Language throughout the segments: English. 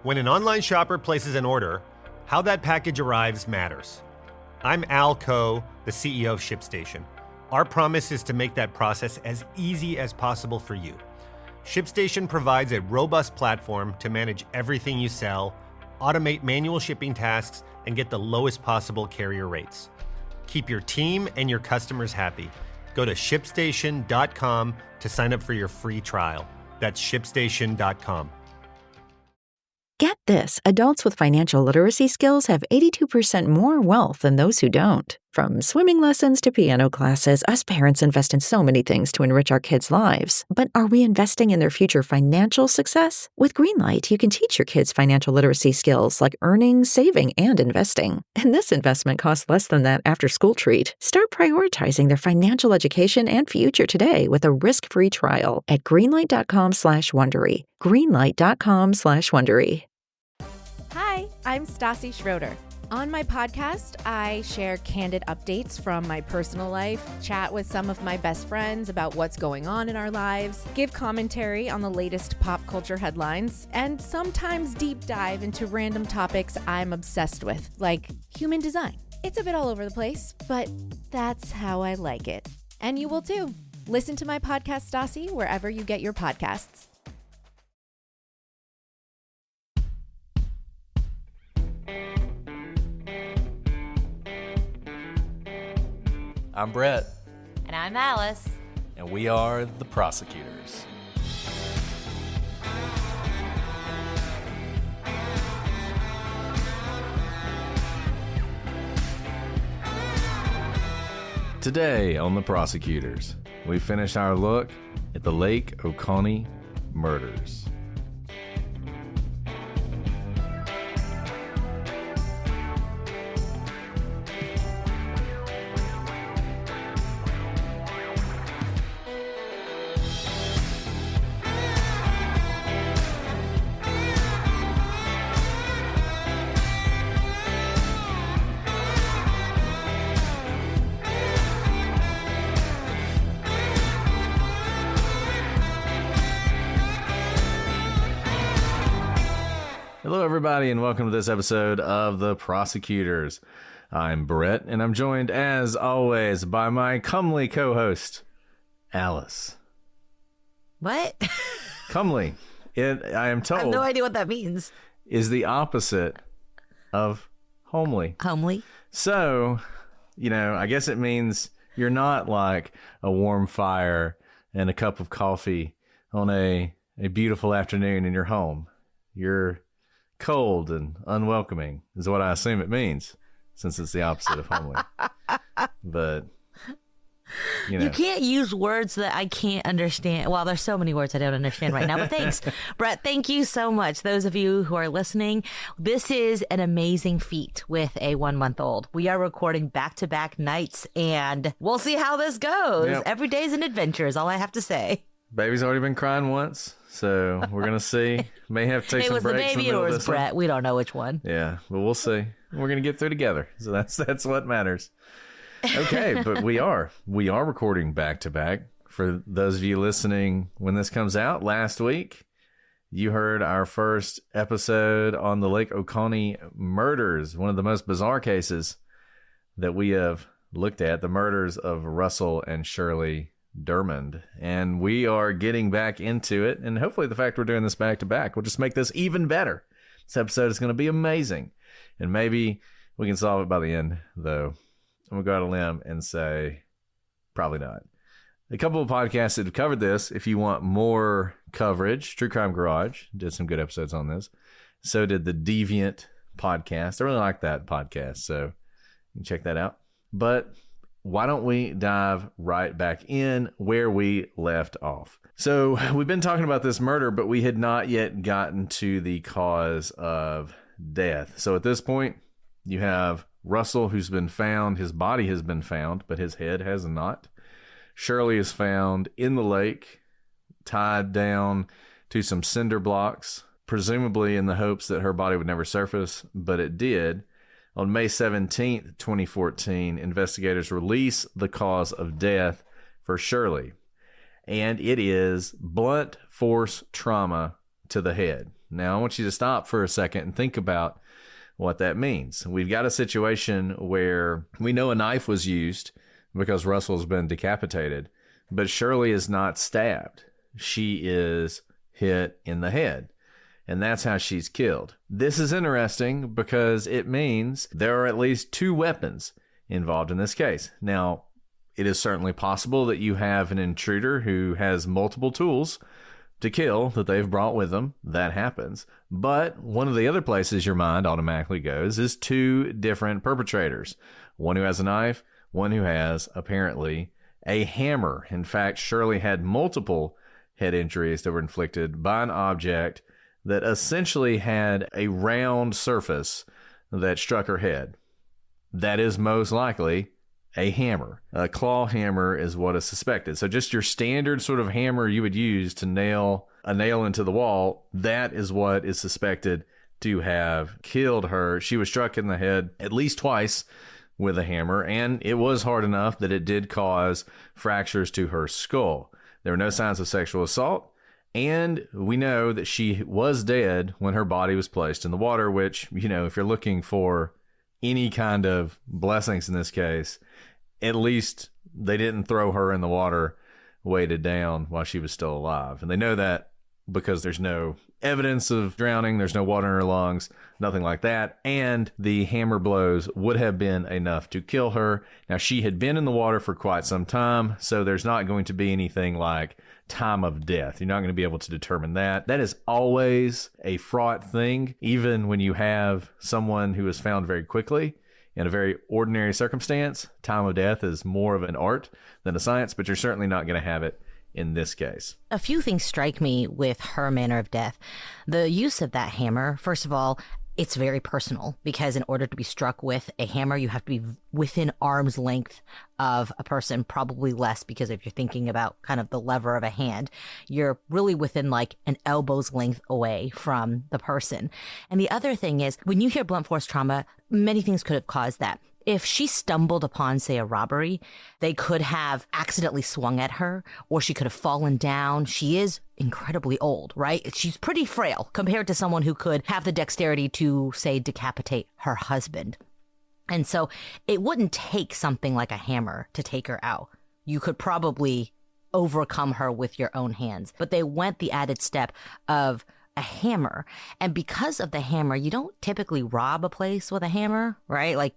When an online shopper places an order, how that package arrives matters. I'm Al Coe, the CEO of ShipStation. Our promise is to make that process as easy as possible for you. ShipStation provides a robust platform to manage everything you sell, automate manual shipping tasks, and get the lowest possible carrier rates. Keep your team and your customers happy. Go to ShipStation.com to sign up for your free trial. That's ShipStation.com. Get this, adults with financial literacy skills have 82% more wealth than those who don't. From swimming lessons to piano classes, us parents invest in so many things to enrich our kids' lives. But are we investing in their future financial success? With Greenlight, you can teach your kids financial literacy skills like earning, saving, and investing. And this investment costs less than that after-school treat. Start prioritizing their financial education and future today with a risk-free trial at greenlight.com/Wondery. Greenlight.com/Wondery. Hi, I'm Stassi Schroeder. On my podcast, I share candid updates from my personal life, chat with some of my best friends about what's going on in our lives, give commentary on the latest pop culture headlines, and sometimes deep dive into random topics I'm obsessed with, like human design. It's a bit all over the place, but that's how I like it. And you will too. Listen to my podcast, Stassi, wherever you get your podcasts. I'm Brett. And I'm Alice. And we are the Prosecutors. Today on the Prosecutors, we finish our look at the Lake Oconee murders. Hello, everybody, and welcome to this episode of The Prosecutors. I'm Brett, and I'm joined, as always, by my comely co-host, Alice. What? Comely, I am told, I have no idea what that means. Is the opposite of homely. Homely? So, I guess it means you're not like a warm fire and a cup of coffee on a beautiful afternoon in your home. You're cold and unwelcoming is what I assume it means, since it's the opposite of homely. But you can't use words that I can't understand. Well, there's so many words I don't understand right now, but thanks, Brett. Thank you so much. Those of you who are listening, this is an amazing feat with a 1-month-old. We are recording back-to-back nights, and we'll see how this goes. Yep. Every day's an adventure is all I have to say. Baby's already been crying once, so we're going to see. May have to take some breaks. It was the baby or was Brett? We don't know which one. Yeah, but we'll see. We're going to get through together, so that's what matters. Okay, but we are recording back-to-back. For those of you listening when this comes out, last week, you heard our first episode on the Lake Oconee murders, one of the most bizarre cases that we have looked at, the murders of Russell and Shirley Dermond, and we are getting back into it, and hopefully the fact we're doing this back to back will just make this even better. This episode is going to be amazing, and maybe we can solve it by the end, though I'm going to go out on a limb and say probably not. A couple of podcasts that have covered this. If you want more coverage, True Crime Garage did some good episodes on this. So did the Deviant podcast. I really like that podcast, so you can check that out. But why don't we dive right back in where we left off? So we've been talking about this murder, but we had not yet gotten to the cause of death. So at this point, you have Russell, who's been found. His body has been found, but his head has not. Shirley is found in the lake, tied down to some cinder blocks, presumably in the hopes that her body would never surface, but it did. On May 17th, 2014, investigators release the cause of death for Shirley, and it is blunt force trauma to the head. Now, I want you to stop for a second and think about what that means. We've got a situation where we know a knife was used because Russell's been decapitated, but Shirley is not stabbed. She is hit in the head, and that's how she's killed. This is interesting because it means there are at least 2 weapons involved in this case. Now, it is certainly possible that you have an intruder who has multiple tools to kill that they've brought with them. That happens. But one of the other places your mind automatically goes is 2 different perpetrators. One who has a knife, one who has, apparently, a hammer. In fact, Shirley had multiple head injuries that were inflicted by an object that essentially had a round surface that struck her head. That is most likely a hammer. A claw hammer is what is suspected. So just your standard sort of hammer you would use to nail a nail into the wall, that is what is suspected to have killed her. She was struck in the head at least twice with a hammer, and it was hard enough that it did cause fractures to her skull. There were no signs of sexual assault, and we know that she was dead when her body was placed in the water, which, you know, if you're looking for any kind of blessings in this case, at least they didn't throw her in the water weighted down while she was still alive. And they know that because there's no evidence of drowning, there's no water in her lungs, nothing like that. And the hammer blows would have been enough to kill her. Now, she had been in the water for quite some time, so there's not going to be anything like time of death. You're not going to be able to determine that. That is always a fraught thing, even when you have someone who is found very quickly. In a very ordinary circumstance, time of death is more of an art than a science, but you're certainly not going to have it in this case. A few things strike me with her manner of death. The use of that hammer, first of all, it's very personal, because in order to be struck with a hammer, you have to be within arm's length of a person, probably less, because if you're thinking about kind of the lever of a hand, you're really within like an elbow's length away from the person. And the other thing is, when you hear blunt force trauma, many things could have caused that. If she stumbled upon, say, a robbery, they could have accidentally swung at her, or she could have fallen down. She is incredibly old, right? She's pretty frail compared to someone who could have the dexterity to, say, decapitate her husband. And so it wouldn't take something like a hammer to take her out. You could probably overcome her with your own hands. But they went the added step of a hammer. And because of the hammer, you don't typically rob a place with a hammer, right? Like,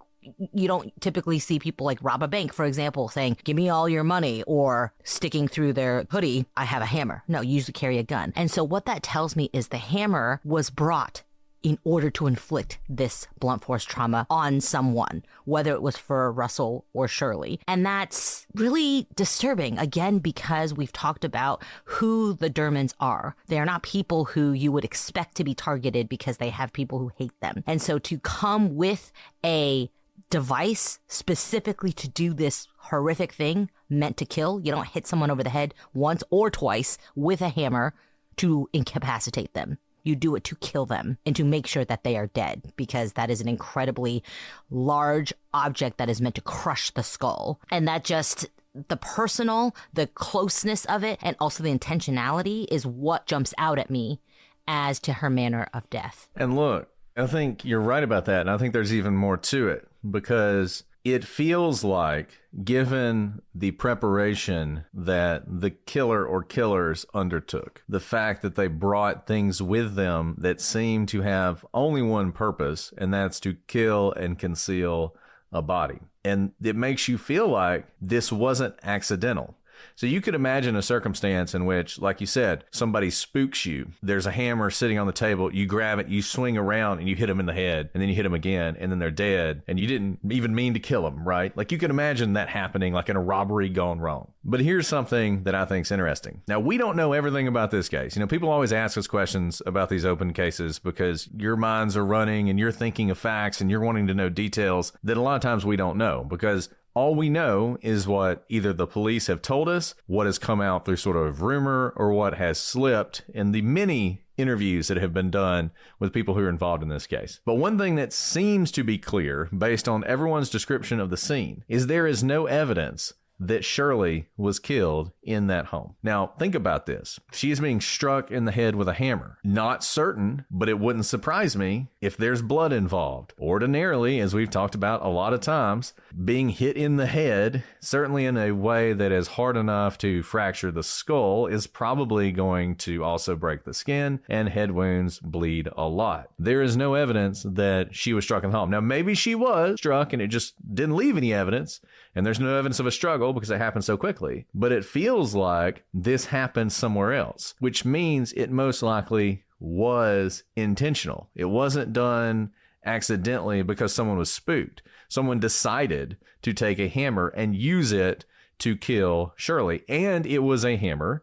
you don't typically see people like rob a bank, for example, saying, give me all your money, or sticking through their hoodie, I have a hammer. No, you usually carry a gun. And so what that tells me is the hammer was brought in order to inflict this blunt force trauma on someone, whether it was for Russell or Shirley. And that's really disturbing, again, because we've talked about who the Dermonds are. They are not people who you would expect to be targeted because they have people who hate them. And so to come with a device specifically to do this horrific thing meant to kill, you don't hit someone over the head once or twice with a hammer to incapacitate them. You do it to kill them and to make sure that they are dead, because that is an incredibly large object that is meant to crush the skull. And that just, the personal, the closeness of it, and also the intentionality is what jumps out at me as to her manner of death. And look, I think you're right about that. And I think there's even more to it, because it feels like, given the preparation that the killer or killers undertook, the fact that they brought things with them that seem to have only one purpose, and that's to kill and conceal a body. And it makes you feel like this wasn't accidental. So you could imagine a circumstance in which, like you said, somebody spooks you. There's a hammer sitting on the table. You grab it, you swing around, and you hit them in the head, and then you hit them again, and then they're dead, and you didn't even mean to kill them, right? Like, you could imagine that happening, like in a robbery gone wrong. But here's something that I think is interesting. Now, we don't know everything about this case. You know, people always ask us questions about these open cases because your minds are running, and you're thinking of facts, and you're wanting to know details that a lot of times we don't know, because all we know is what either the police have told us, what has come out through sort of rumor, or what has slipped in the many interviews that have been done with people who are involved in this case. But one thing that seems to be clear, based on everyone's description of the scene, is there is no evidence that Shirley was killed in that home. Now, think about this. She's being struck in the head with a hammer. Not certain, but it wouldn't surprise me if there's blood involved. Ordinarily, as we've talked about a lot of times, being hit in the head, certainly in a way that is hard enough to fracture the skull, is probably going to also break the skin, and head wounds bleed a lot. There is no evidence that she was struck in the home. Now, maybe she was struck and it just didn't leave any evidence, and there's no evidence of a struggle because it happened so quickly. But it feels like this happened somewhere else, which means it most likely was intentional. It wasn't done accidentally because someone was spooked. Someone decided to take a hammer and use it to kill Shirley. And it was a hammer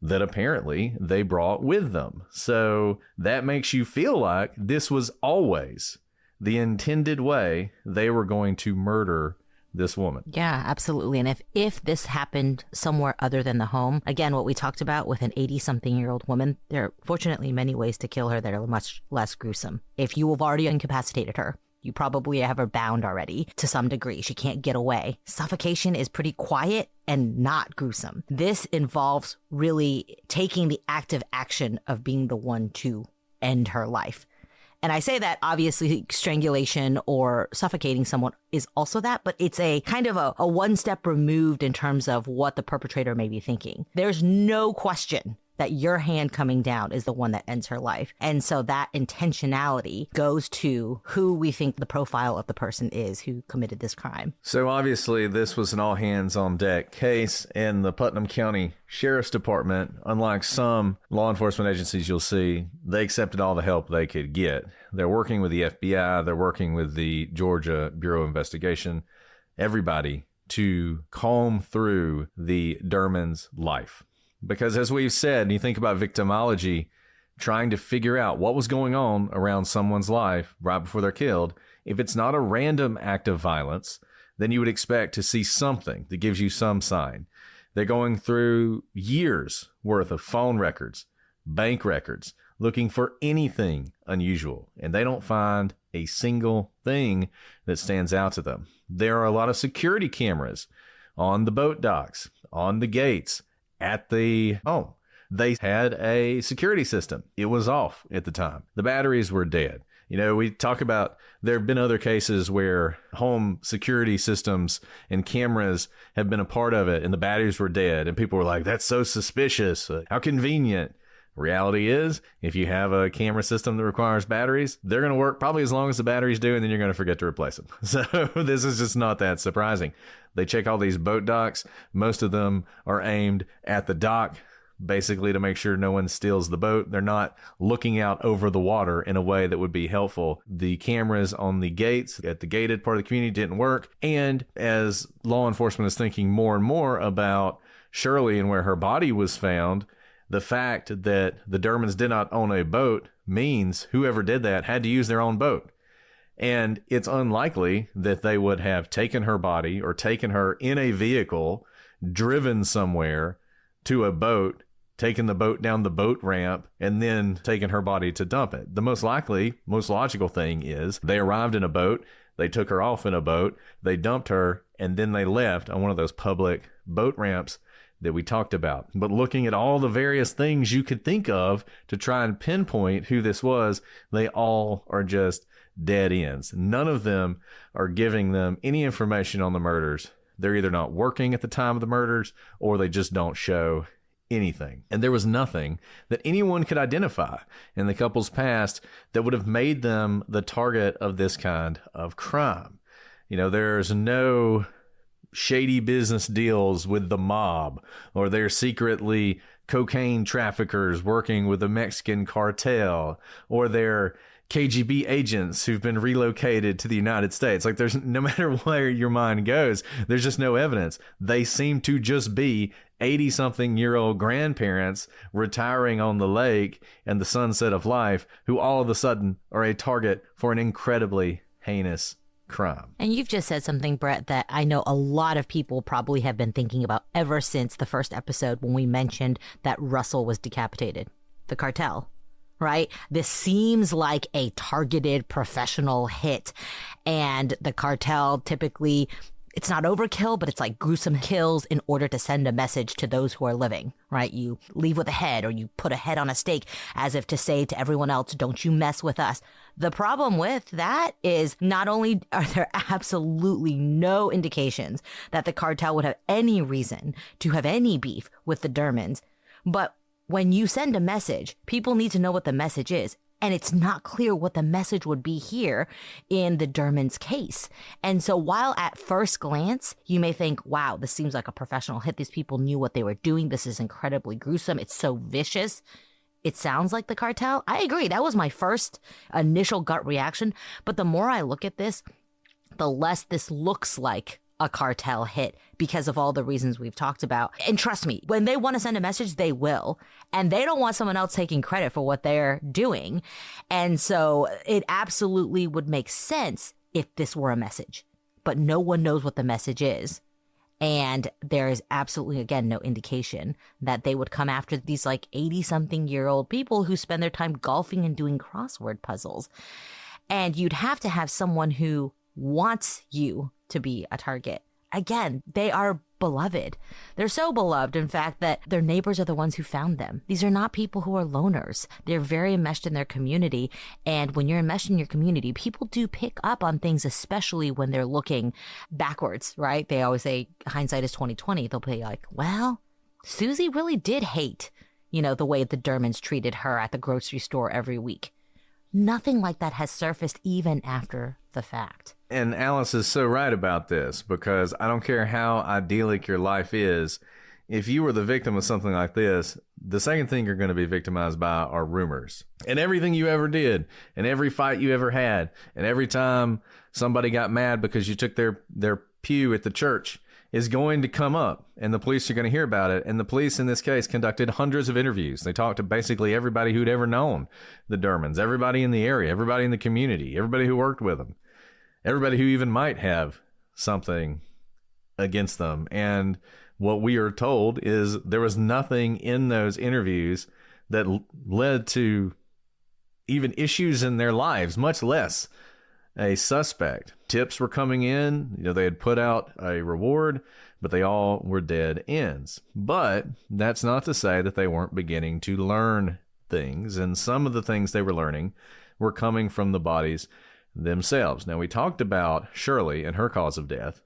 that apparently they brought with them. So that makes you feel like this was always the intended way they were going to murder this woman. Yeah, absolutely. And if this happened somewhere other than the home, again, what we talked about with an 80-something-year-old woman, there are fortunately many ways to kill her that are much less gruesome. If you have already incapacitated her, you probably have her bound already to some degree. She can't get away. Suffocation is pretty quiet and not gruesome. This involves really taking the active action of being the one to end her life. And I say that obviously strangulation or suffocating someone is also that, but it's a kind of a one step removed in terms of what the perpetrator may be thinking. There's no question that your hand coming down is the one that ends her life. And so that intentionality goes to who we think the profile of the person is who committed this crime. So obviously this was an all hands on deck case, and the Putnam County Sheriff's Department, unlike some law enforcement agencies you'll see, they accepted all the help they could get. They're working with the FBI, they're working with the Georgia Bureau of Investigation, everybody to comb through the Dermond's life. Because as we've said, you think about victimology, trying to figure out what was going on around someone's life right before they're killed. If it's not a random act of violence, then you would expect to see something that gives you some sign. They're going through years worth of phone records, bank records, looking for anything unusual, and they don't find a single thing that stands out to them. There are a lot of security cameras on the boat docks, on the gates, at the home. They had a security system. It was off at the time. The batteries were dead. You know, we talk about there have been other cases where home security systems and cameras have been a part of it and the batteries were dead. And people were like, that's so suspicious. How convenient. Reality is, if you have a camera system that requires batteries, they're going to work probably as long as the batteries do, and then you're going to forget to replace them. So this is just not that surprising. They check all these boat docks. Most of them are aimed at the dock, basically to make sure no one steals the boat. They're not looking out over the water in a way that would be helpful. The cameras on the gates at the gated part of the community didn't work. And as law enforcement is thinking more and more about Shirley and where her body was found, the fact that the Dermonds did not own a boat means whoever did that had to use their own boat. And it's unlikely that they would have taken her body or taken her in a vehicle, driven somewhere to a boat, taken the boat down the boat ramp, and then taken her body to dump it. The most likely, most logical thing is they arrived in a boat, they took her off in a boat, they dumped her, and then they left on one of those public boat ramps that we talked about. But looking at all the various things you could think of to try and pinpoint who this was, they all are just dead ends. None of them are giving them any information on the murders. They're either not working at the time of the murders or they just don't show anything. And there was nothing that anyone could identify in the couple's past that would have made them the target of this kind of crime. You know, there's no shady business deals with the mob, or they're secretly cocaine traffickers working with the Mexican cartel, or they're KGB agents who've been relocated to the United States. Like, there's no matter where your mind goes, there's just no evidence. They seem to just be 80-something-year-old grandparents retiring on the lake and the sunset of life who all of a sudden are a target for an incredibly heinous crime. And you've just said something, Brett, that I know a lot of people probably have been thinking about ever since the first episode when we mentioned that Russell was decapitated. The cartel, right? This seems like a targeted professional hit, and the cartel typically it's not overkill, but it's like gruesome kills in order to send a message to those who are living, right? You leave with a head, or you put a head on a stake as if to say to everyone else, don't you mess with us. The problem with that is not only are there absolutely no indications that the cartel would have any reason to have any beef with the Dermonds, but when you send a message, people need to know what the message is. And it's not clear what the message would be here in the Dermonds' case. And so while at first glance, you may think, wow, this seems like a professional hit. These people knew what they were doing. This is incredibly gruesome. It's so vicious. It sounds like the cartel. I agree. That was my first initial gut reaction. But the more I look at this, the less this looks like a cartel hit because of all the reasons we've talked about. And trust me, when they want to send a message, they will. And they don't want someone else taking credit for what they're doing. And so it absolutely would make sense if this were a message. But no one knows what the message is. And there is absolutely, again, no indication that they would come after these like 80-something-year-old people who spend their time golfing and doing crossword puzzles. And you'd have to have someone who wants you to be a target. Again, they are beloved. They're so beloved, in fact, that their neighbors are the ones who found them. These are not people who are loners. They're very enmeshed in their community. And when you're enmeshed in your community, people do pick up on things, especially when they're looking backwards, right? They always say hindsight is 20/20. They'll be like, well, Susie really did hate, the way the Dermonds treated her at the grocery store every week. Nothing like that has surfaced even after the fact. And Alice is so right about this, because I don't care how idyllic your life is, if you were the victim of something like this, the second thing you're going to be victimized by are rumors. And everything you ever did, and every fight you ever had, and every time somebody got mad because you took their pew at the church is going to come up, and the police are going to hear about it. And the police in this case conducted hundreds of interviews. They talked to basically everybody who'd ever known the Dermonds, everybody in the area, everybody in the community, everybody who worked with them, everybody who even might have something against them. And what we are told is there was nothing in those interviews that led to even issues in their lives, much less a suspect. Tips were coming in, they had put out a reward, but they all were dead ends. But that's not to say that they weren't beginning to learn things, and some of the things they were learning were coming from the bodies themselves. Now, we talked about Shirley and her cause of death.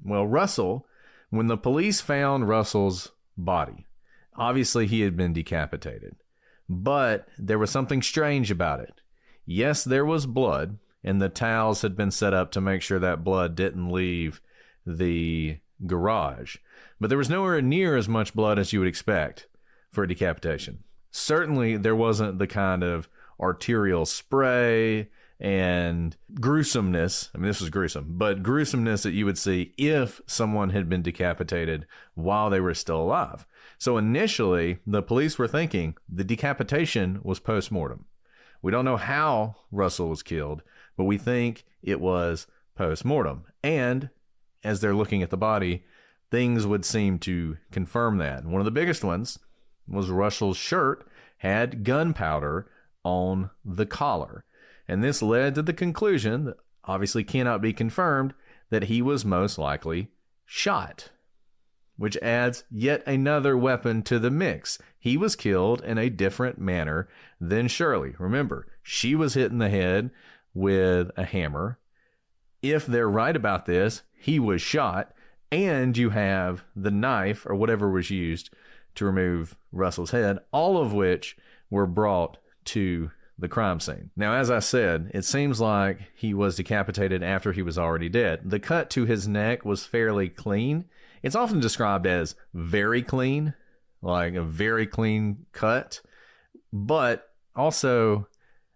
Well, Russell, when the police found Russell's body, obviously he had been decapitated, but there was something strange about it. Yes, there was blood, and the towels had been set up to make sure that blood didn't leave the garage. But there was nowhere near as much blood as you would expect for a decapitation. Certainly, there wasn't the kind of arterial spray and gruesomeness. I mean, this was gruesome, but gruesomeness that you would see if someone had been decapitated while they were still alive. So initially, the police were thinking the decapitation was post-mortem. We don't know how Russell was killed, but we think it was post-mortem. And as they're looking at the body, things would seem to confirm that. And one of the biggest ones was Russell's shirt had gunpowder on the collar. And this led to the conclusion, that obviously cannot be confirmed, that he was most likely shot, which adds yet another weapon to the mix. He was killed in a different manner than Shirley. Remember, she was hit in the head with a hammer. If they're right about this, he was shot, and you have the knife or whatever was used to remove Russell's head, all of which were brought to the crime scene. Now, as I said, it seems like he was decapitated after he was already dead. The cut to his neck was fairly clean. It's often described as very clean, like a very clean cut. But also,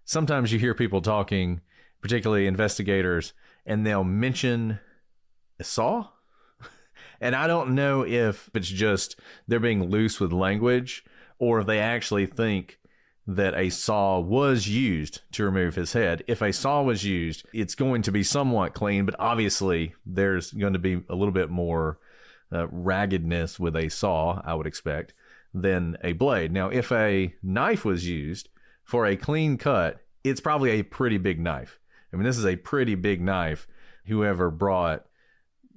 sometimes you hear people talking, particularly investigators, and they'll mention a saw. And I don't know if it's just they're being loose with language, or if they actually think that a saw was used to remove his head. If a saw was used, it's going to be somewhat clean, but obviously there's going to be a little bit more raggedness with a saw, I would expect, than a blade. Now, if a knife was used for a clean cut, it's probably a pretty big knife. I mean, this is a pretty big knife. Whoever brought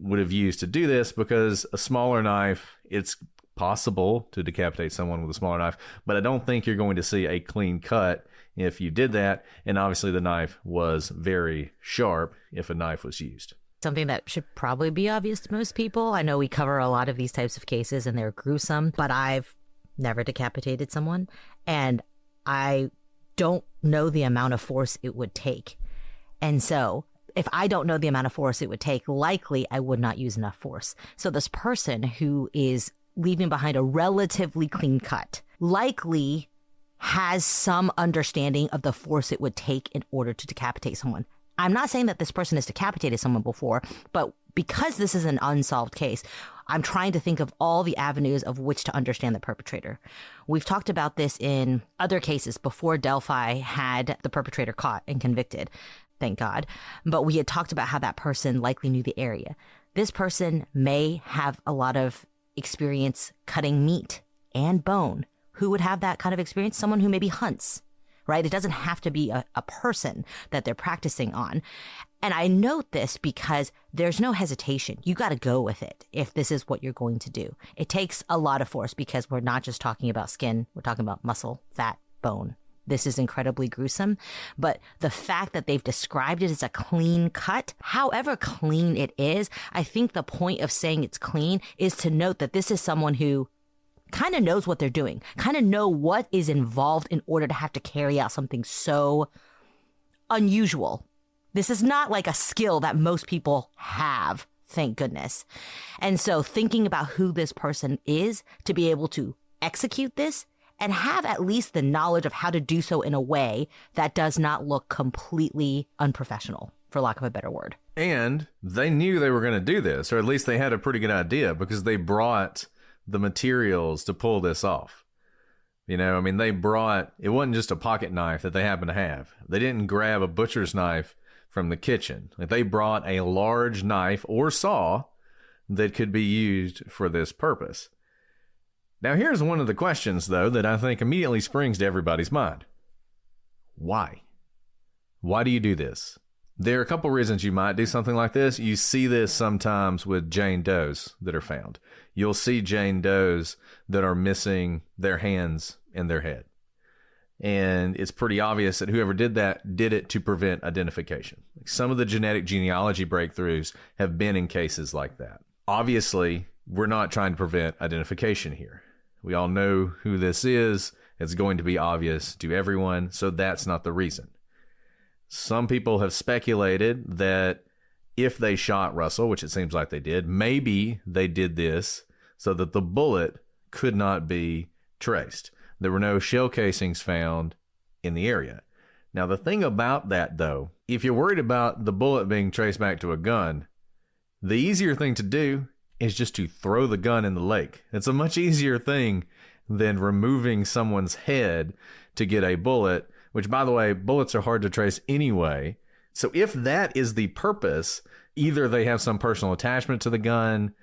would have used to do this, because a smaller knife, it's possible to decapitate someone with a smaller knife, but I don't think you're going to see a clean cut if you did that. And obviously the knife was very sharp if a knife was used. Something that should probably be obvious to most people. I know we cover a lot of these types of cases and they're gruesome, but I've never decapitated someone, and I don't know the amount of force it would take. And so if I don't know the amount of force it would take, likely I would not use enough force. So this person who is leaving behind a relatively clean cut likely has some understanding of the force it would take in order to decapitate someone. I'm not saying that this person has decapitated someone before, but because this is an unsolved case, I'm trying to think of all the avenues of which to understand the perpetrator. We've talked about this in other cases before Delphi had the perpetrator caught and convicted, thank God. But we had talked about how that person likely knew the area. This person may have a lot of experience cutting meat and bone. Who would have that kind of experience? Someone who maybe hunts, right? It doesn't have to be a person that they're practicing on. And I note this because there's no hesitation. You got to go with it if this is what you're going to do. It takes a lot of force because we're not just talking about skin. We're talking about muscle, fat, bone. This is incredibly gruesome. But the fact that they've described it as a clean cut, however clean it is, I think the point of saying it's clean is to note that this is someone who kind of knows what they're doing, kind of know what is involved in order to have to carry out something so unusual. This is not like a skill that most people have, thank goodness. And so thinking about who this person is to be able to execute this and have at least the knowledge of how to do so in a way that does not look completely unprofessional, for lack of a better word. And they knew they were going to do this, or at least they had a pretty good idea, because they brought the materials to pull this off. You know, I mean, it wasn't just a pocket knife that they happened to have. They didn't grab a butcher's knife from the kitchen. They brought a large knife or saw that could be used for this purpose. Now, here's one of the questions, though, that I think immediately springs to everybody's mind. Why? Why do you do this? There are a couple reasons you might do something like this. You see this sometimes with Jane Does that are found. You'll see Jane Does that are missing their hands and their head. And it's pretty obvious that whoever did that did it to prevent identification. Some of the genetic genealogy breakthroughs have been in cases like that. Obviously, we're not trying to prevent identification here. We all know who this is. It's going to be obvious to everyone, so that's not the reason. Some people have speculated that if they shot Russell, which it seems like they did, maybe they did this so that the bullet could not be traced. There were no shell casings found in the area. Now, the thing about that, though, if you're worried about the bullet being traced back to a gun, the easier thing to do is just to throw the gun in the lake. It's a much easier thing than removing someone's head to get a bullet, which, by the way, bullets are hard to trace anyway. So if that is the purpose, either they have some personal attachment to the gun,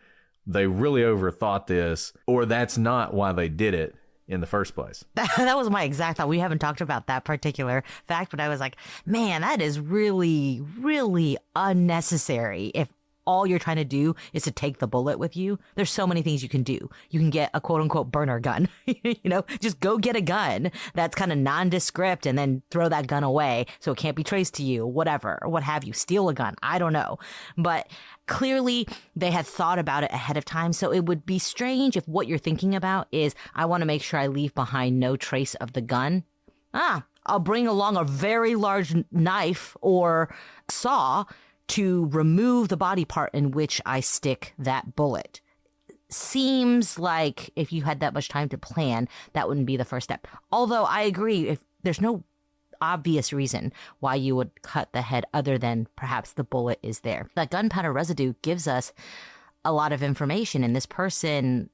they really overthought this, or that's not why they did it in the first place. That was my exact thought. We haven't talked about that particular fact, but I was like, man, that is really, really unnecessary. If all you're trying to do is to take the bullet with you, there's so many things you can do. You can get a quote unquote burner gun, just go get a gun that's kind of nondescript and then throw that gun away so it can't be traced to you, whatever, or what have you, steal a gun. I don't know. But clearly they had thought about it ahead of time. So it would be strange if what you're thinking about is, I want to make sure I leave behind no trace of the gun. I'll bring along a very large knife or saw to remove the body part in which I stick that bullet. Seems like if you had that much time to plan, that wouldn't be the first step. Although I agree, if there's no obvious reason why you would cut the head other than perhaps the bullet is there. That gunpowder residue gives us a lot of information, and this person,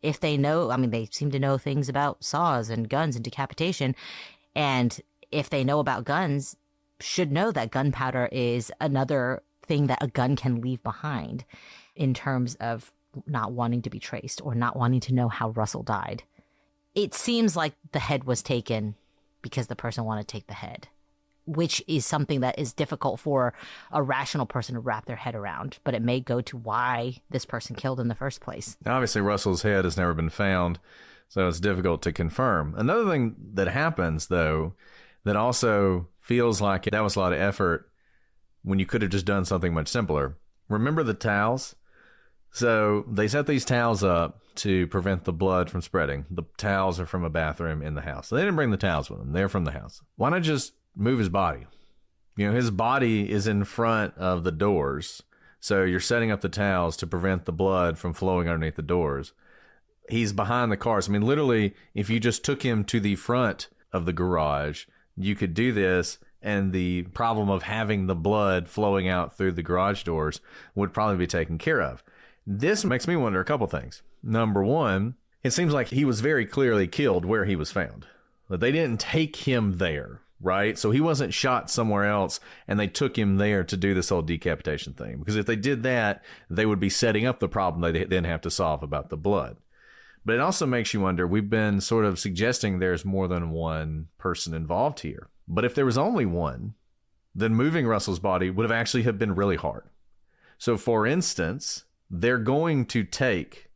if they know, they seem to know things about saws and guns and decapitation, and if they know about guns, should know that gunpowder is another thing that a gun can leave behind in terms of not wanting to be traced or not wanting to know how Russell died. It seems like the head was taken because the person wanted to take the head. which is something that is difficult for a rational person to wrap their head around. But it may go to why this person killed in the first place. Obviously, Russell's head has never been found, so it's difficult to confirm. Another thing that happens, though, that also feels like that was a lot of effort when you could have just done something much simpler. Remember the towels? So they set these towels up to prevent the blood from spreading. The towels are from a bathroom in the house. So they didn't bring the towels with them. They're from the house. Why not just move his body? You know, his body is in front of the doors. So you're setting up the towels to prevent the blood from flowing underneath the doors. He's behind the cars. I mean, literally, if you just took him to the front of the garage, you could do this, and the problem of having the blood flowing out through the garage doors would probably be taken care of. This makes me wonder a couple things. Number one, it seems like he was very clearly killed where he was found. But they didn't take him there, right? So he wasn't shot somewhere else and they took him there to do this whole decapitation thing. Because if they did that, they would be setting up the problem they then have to solve about the blood. But it also makes you wonder, we've been sort of suggesting there's more than one person involved here. But if there was only one, then moving Russell's body would have actually have been really hard. So for instance, they're going to take,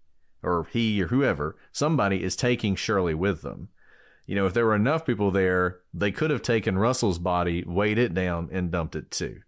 or he or whoever, somebody is taking Shirley with them. You know, if there were enough people there, they could have taken Russell's body, weighed it down, and dumped it too.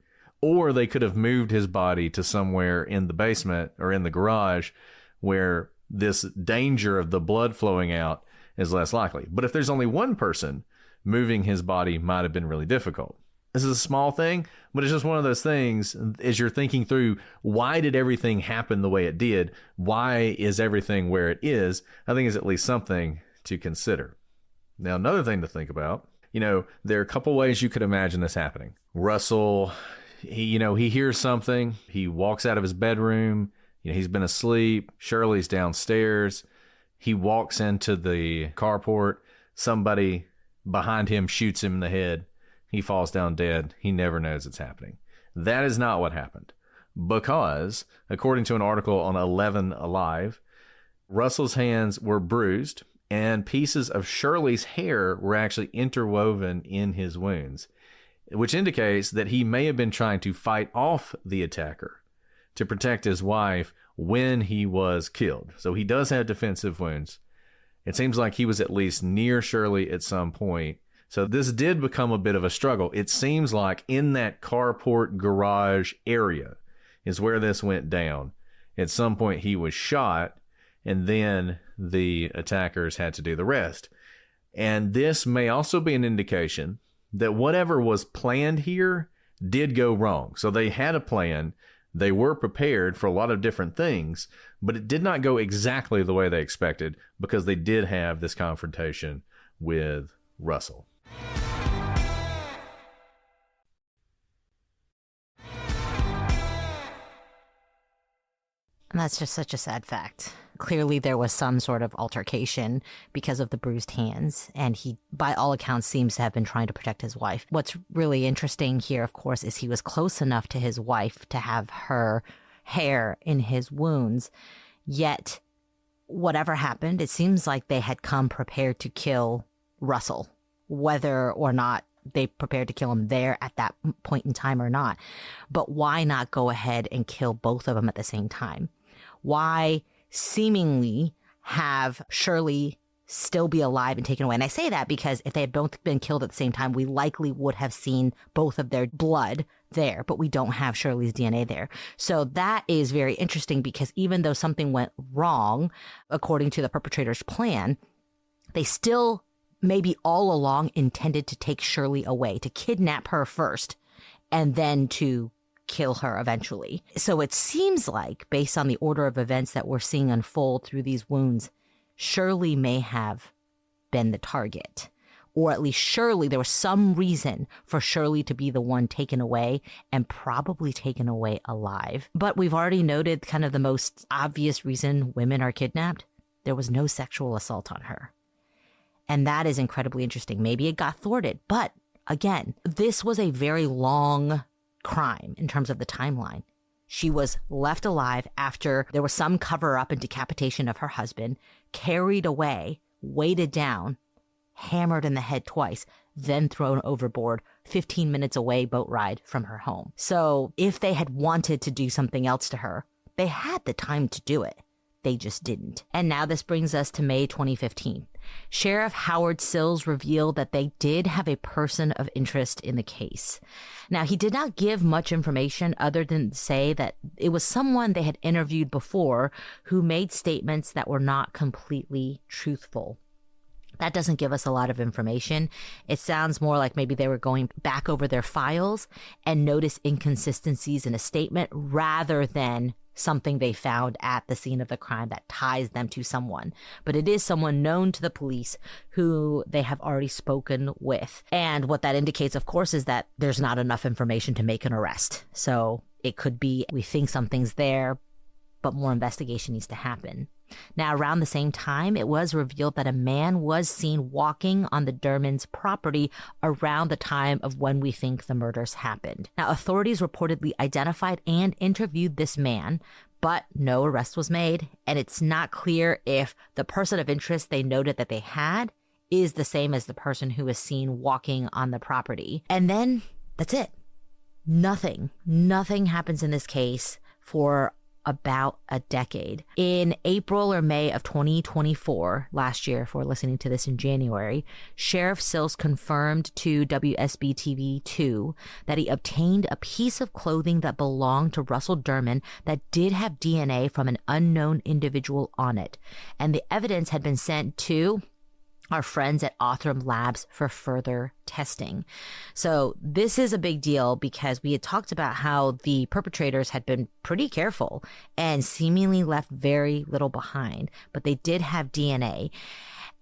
Or they could have moved his body to somewhere in the basement or in the garage where this danger of the blood flowing out is less likely. But if there's only one person, moving his body might have been really difficult. This is a small thing, but it's just one of those things as you're thinking through, why did everything happen the way it did? Why is everything where it is? I think is at least something to consider. Now, another thing to think about, you know, there are a couple ways you could imagine this happening. Russell, he hears something. He walks out of his bedroom. You know, he's been asleep. Shirley's downstairs. He walks into the carport. Somebody behind him shoots him in the head. He falls down dead. He never knows it's happening. That is not what happened. Because, according to an article on 11 Alive, Russell's hands were bruised and pieces of Shirley's hair were actually interwoven in his wounds, which indicates that he may have been trying to fight off the attacker to protect his wife when he was killed. So he does have defensive wounds. It seems like he was at least near Shirley at some point. So this did become a bit of a struggle. It seems like in that carport garage area is where this went down. At some point he was shot, and then the attackers had to do the rest. And this may also be an indication that whatever was planned here did go wrong. So they had a plan. They were prepared for a lot of different things, but it did not go exactly the way they expected because they did have this confrontation with Russell. And that's just such a sad fact. Clearly there was some sort of altercation because of the bruised hands, and he, by all accounts, seems to have been trying to protect his wife. What's really interesting here, of course, is he was close enough to his wife to have her hair in his wounds, yet whatever happened, it seems like they had come prepared to kill Russell, whether or not they prepared to kill him there at that point in time or not. But why not go ahead and kill both of them at the same time? Why seemingly have Shirley still be alive and taken away? And I say that because if they had both been killed at the same time, we likely would have seen both of their blood there, but we don't have Shirley's DNA there. So that is very interesting because even though something went wrong, according to the perpetrator's plan, they still maybe all along intended to take Shirley away, to kidnap her first, and then to kill her eventually. So it seems like, based on the order of events that we're seeing unfold through these wounds, Shirley may have been the target. Or at least Shirley, there was some reason for Shirley to be the one taken away, and probably taken away alive. But we've already noted kind of the most obvious reason women are kidnapped. There was no sexual assault on her. And that is incredibly interesting. Maybe it got thwarted. But again, this was a very long crime in terms of the timeline. She was left alive after there was some cover up and decapitation of her husband, carried away, weighted down, hammered in the head twice, then thrown overboard, 15 minutes away boat ride from her home. So if they had wanted to do something else to her, they had the time to do it. They just didn't. And now this brings us to May 2015. Sheriff Howard Sills revealed that they did have a person of interest in the case. Now, he did not give much information other than say that it was someone they had interviewed before who made statements that were not completely truthful. That doesn't give us a lot of information. It sounds more like maybe they were going back over their files and noticed inconsistencies in a statement rather than something they found at the scene of the crime that ties them to someone. But it is someone known to the police who they have already spoken with. And what that indicates, of course, is that there's not enough information to make an arrest. So it could be we think something's there, but more investigation needs to happen. Now, around the same time, it was revealed that a man was seen walking on the Dermonds' property around the time of when we think the murders happened. Now, authorities reportedly identified and interviewed this man, but no arrest was made, and it's not clear if the person of interest they noted that they had is the same as the person who was seen walking on the property. And then that's it. Nothing happens in this case for about a decade. In April or May of 2024, last year, if we're listening to this in January, Sheriff Sills confirmed to WSB-TV2 that he obtained a piece of clothing that belonged to Russell Dermond that did have DNA from an unknown individual on it. And the evidence had been sent to our friends at Othram Labs for further testing. So this is a big deal because we had talked about how the perpetrators had been pretty careful and seemingly left very little behind, but they did have DNA.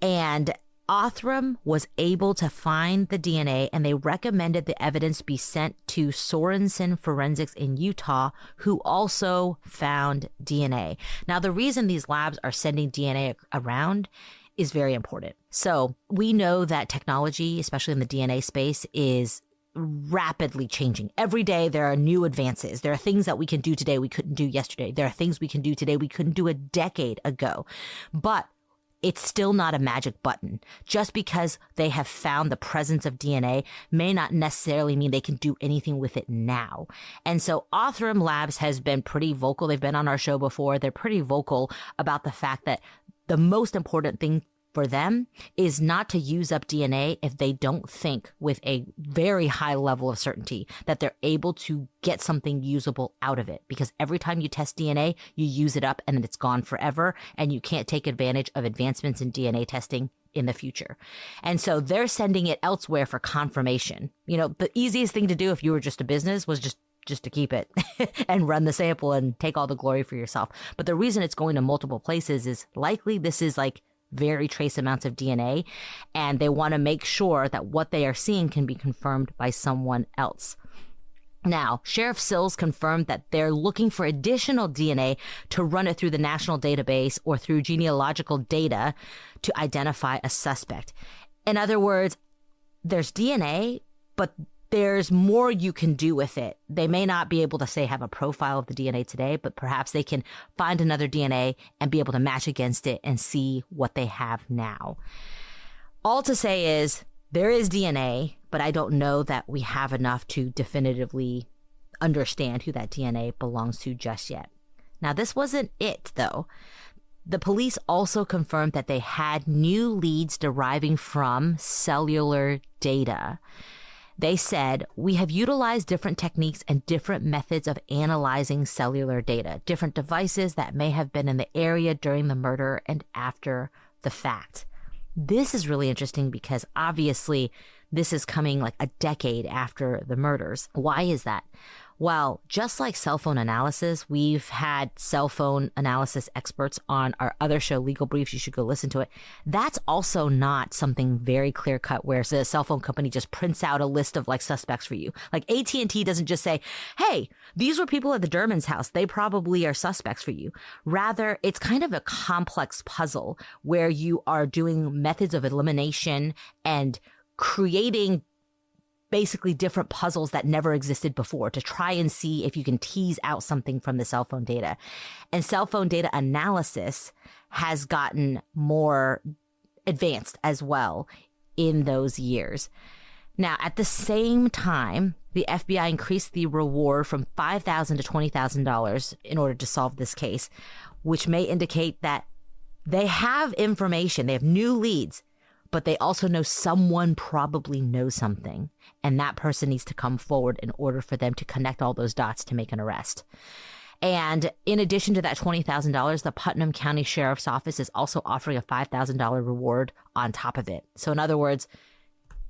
And Othram was able to find the DNA, and they recommended the evidence be sent to Sorensen Forensics in Utah, who also found DNA. Now, the reason these labs are sending DNA around is very important. So we know that technology, especially in the DNA space, is rapidly changing. Every day there are new advances. There are things that we can do today we couldn't do yesterday. There are things we can do today we couldn't do a decade ago. But it's still not a magic button. Just because they have found the presence of DNA may not necessarily mean they can do anything with it now. And so Othram Labs has been pretty vocal. They've been on our show before. They're pretty vocal about the fact that the most important thing for them is not to use up DNA if they don't think with a very high level of certainty that they're able to get something usable out of it. Because every time you test DNA, you use it up and it's gone forever, and you can't take advantage of advancements in DNA testing in the future. And so they're sending it elsewhere for confirmation. You know, the easiest thing to do if you were just a business was just to keep it and run the sample and take all the glory for yourself. But the reason it's going to multiple places is likely this is like very trace amounts of DNA, and they want to make sure that what they are seeing can be confirmed by someone else. Now, Sheriff Sills confirmed that they're looking for additional DNA to run it through the national database or through genealogical data to identify a suspect. In other words, there's DNA, but there's more you can do with it. They may not be able to, say, have a profile of the DNA today, but perhaps they can find another DNA and be able to match against it and see what they have now. All to say is there is DNA, but I don't know that we have enough to definitively understand who that DNA belongs to just yet. Now, this wasn't it, though. The police also confirmed that they had new leads deriving from cellular data. They said, we have utilized different techniques and different methods of analyzing cellular data, different devices that may have been in the area during the murder and after the fact. This is really interesting because obviously this is coming like a decade after the murders. Why is that? Well, just like cell phone analysis, we've had cell phone analysis experts on our other show, Legal Briefs. You should go listen to it. That's also not something very clear cut where the cell phone company just prints out a list of like suspects for you. Like AT&T doesn't just say, hey, these were people at the Dermonds' house. They probably are suspects for you. Rather, it's kind of a complex puzzle where you are doing methods of elimination and creating basically different puzzles that never existed before to try and see if you can tease out something from the cell phone data. And cell phone data analysis has gotten more advanced as well in those years. Now, at the same time, the FBI increased the reward from $5,000 to $20,000 in order to solve this case, which may indicate that they have information, they have new leads, but they also know someone probably knows something, and that person needs to come forward in order for them to connect all those dots to make an arrest. And in addition to that $20,000, the Putnam County Sheriff's Office is also offering a $5,000 reward on top of it. So in other words,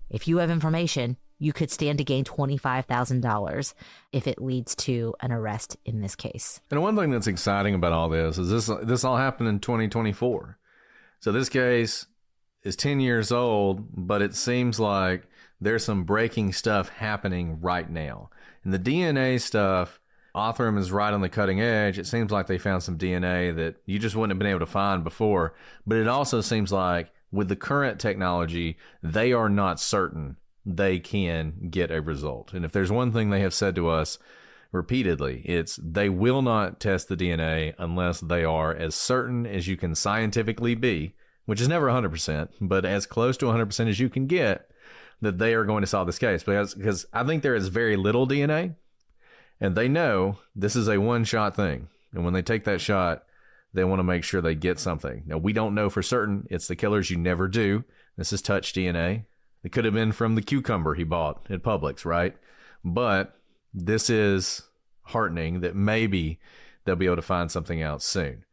if you have information, you could stand to gain $25,000 if it leads to an arrest in this case. And one thing that's exciting about all this is this all happened in 2024. So this case is 10 years old, but it seems like there's some breaking stuff happening right now. And the DNA stuff, Othram is right on the cutting edge. It seems like they found some DNA that you just wouldn't have been able to find before. But it also seems like with the current technology, they are not certain they can get a result. And if there's one thing they have said to us repeatedly, it's they will not test the DNA unless they are as certain as you can scientifically be, which is never 100%, but as close to 100% as you can get, that they are going to solve this case. Because I think there is very little DNA, and they know this is a one-shot thing. And when they take that shot, they want to make sure they get something. Now, we don't know for certain. It's the killers you never do. This is touch DNA. It could have been from the cucumber he bought at Publix, right? But this is heartening that maybe they'll be able to find something out soon.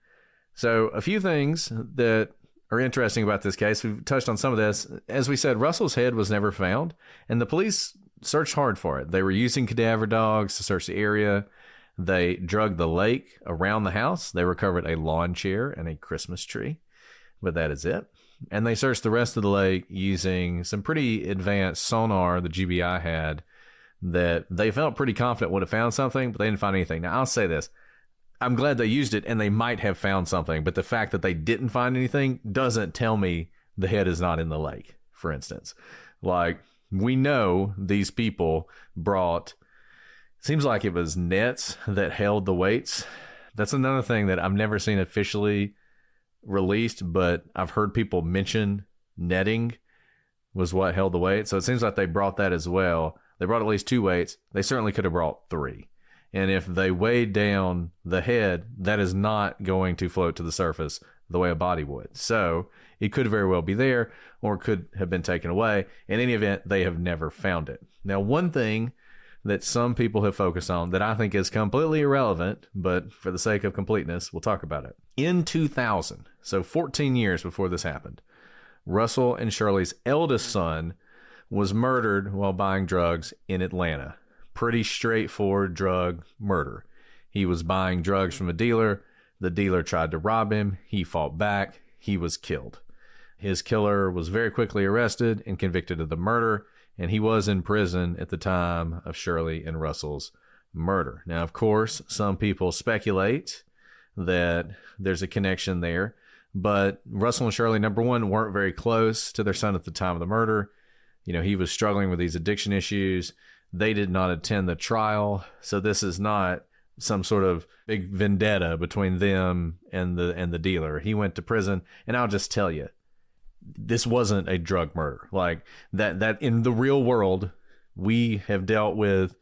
So a few things that are interesting about this case. We've touched on some of this. As we said, Russell's head was never found, and the police searched hard for it. They were using cadaver dogs to search the area. They drugged the lake around the house. They recovered a lawn chair and a Christmas tree, but that is it. And they searched the rest of the lake using some pretty advanced sonar the GBI had that they felt pretty confident would have found something, but they didn't find anything. Now, I'll say this. I'm glad they used it, and they might have found something, but the fact that they didn't find anything doesn't tell me the head is not in the lake, for instance. Like, we know these people brought, seems like it was nets that held the weights. That's another thing that I've never seen officially released, but I've heard people mention netting was what held the weight. So it seems like they brought that as well. They brought at least 2 weights. They certainly could have brought 3. And if they weighed down the head, that is not going to float to the surface the way a body would. So it could very well be there, or it could have been taken away. In any event, they have never found it. Now, one thing that some people have focused on that I think is completely irrelevant, but for the sake of completeness, we'll talk about it. In 2000, so 14 years before this happened, Russell and Shirley's eldest son was murdered while buying drugs in Atlanta. Pretty straightforward drug murder. He was buying drugs from a dealer. The dealer tried to rob him. He fought back. He was killed. His killer was very quickly arrested and convicted of the murder, and he was in prison at the time of Shirley and Russell's murder. Now, of course, some people speculate that there's a connection there, but Russell and Shirley, number one, weren't very close to their son at the time of the murder. You know, he was struggling with these addiction issues. They did not attend the trial, so this is not some sort of big vendetta between them and the dealer. He went to prison, and I'll just tell you, this wasn't a drug murder. Like that in the real world, we have dealt with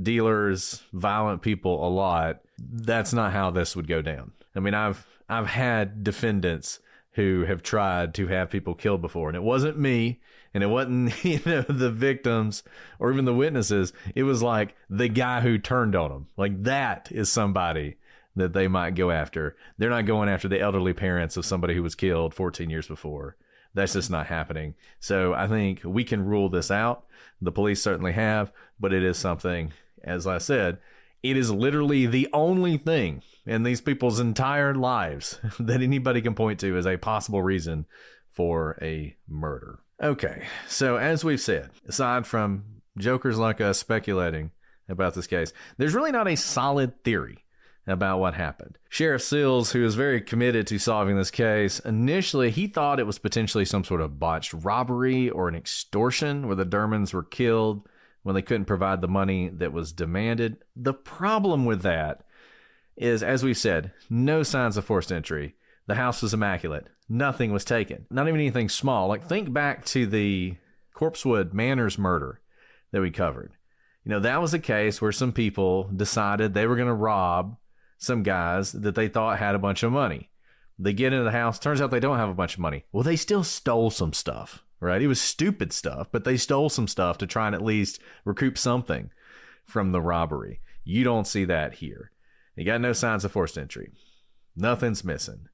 dealers, violent people a lot. That's not how this would go down. I mean, I've had defendants who have tried to have people killed before, and it wasn't me, and it wasn't, the victims or even the witnesses. It was like the guy who turned on them. Like, that is somebody that they might go after. They're not going after the elderly parents of somebody who was killed 14 years before. That's just not happening. So I think we can rule this out. The police certainly have, but it is something, as I said, it is literally the only thing in these people's entire lives that anybody can point to as a possible reason for a murder. Okay, so as we've said, aside from jokers like us speculating about this case, there's really not a solid theory about what happened. Sheriff Sills, who is very committed to solving this case, initially he thought it was potentially some sort of botched robbery or an extortion where the Dermonds were killed when they couldn't provide the money that was demanded. The problem with that is, as we said, no signs of forced entry. The house was immaculate. Nothing was taken. Not even anything small. Like, think back to the Corpsewood Manor's murder that we covered. That was a case where some people decided they were going to rob some guys that they thought had a bunch of money. They get into the house. Turns out they don't have a bunch of money. Well, they still stole some stuff, right? It was stupid stuff, but they stole some stuff to try and at least recoup something from the robbery. You don't see that here. You got no signs of forced entry. Nothing's missing.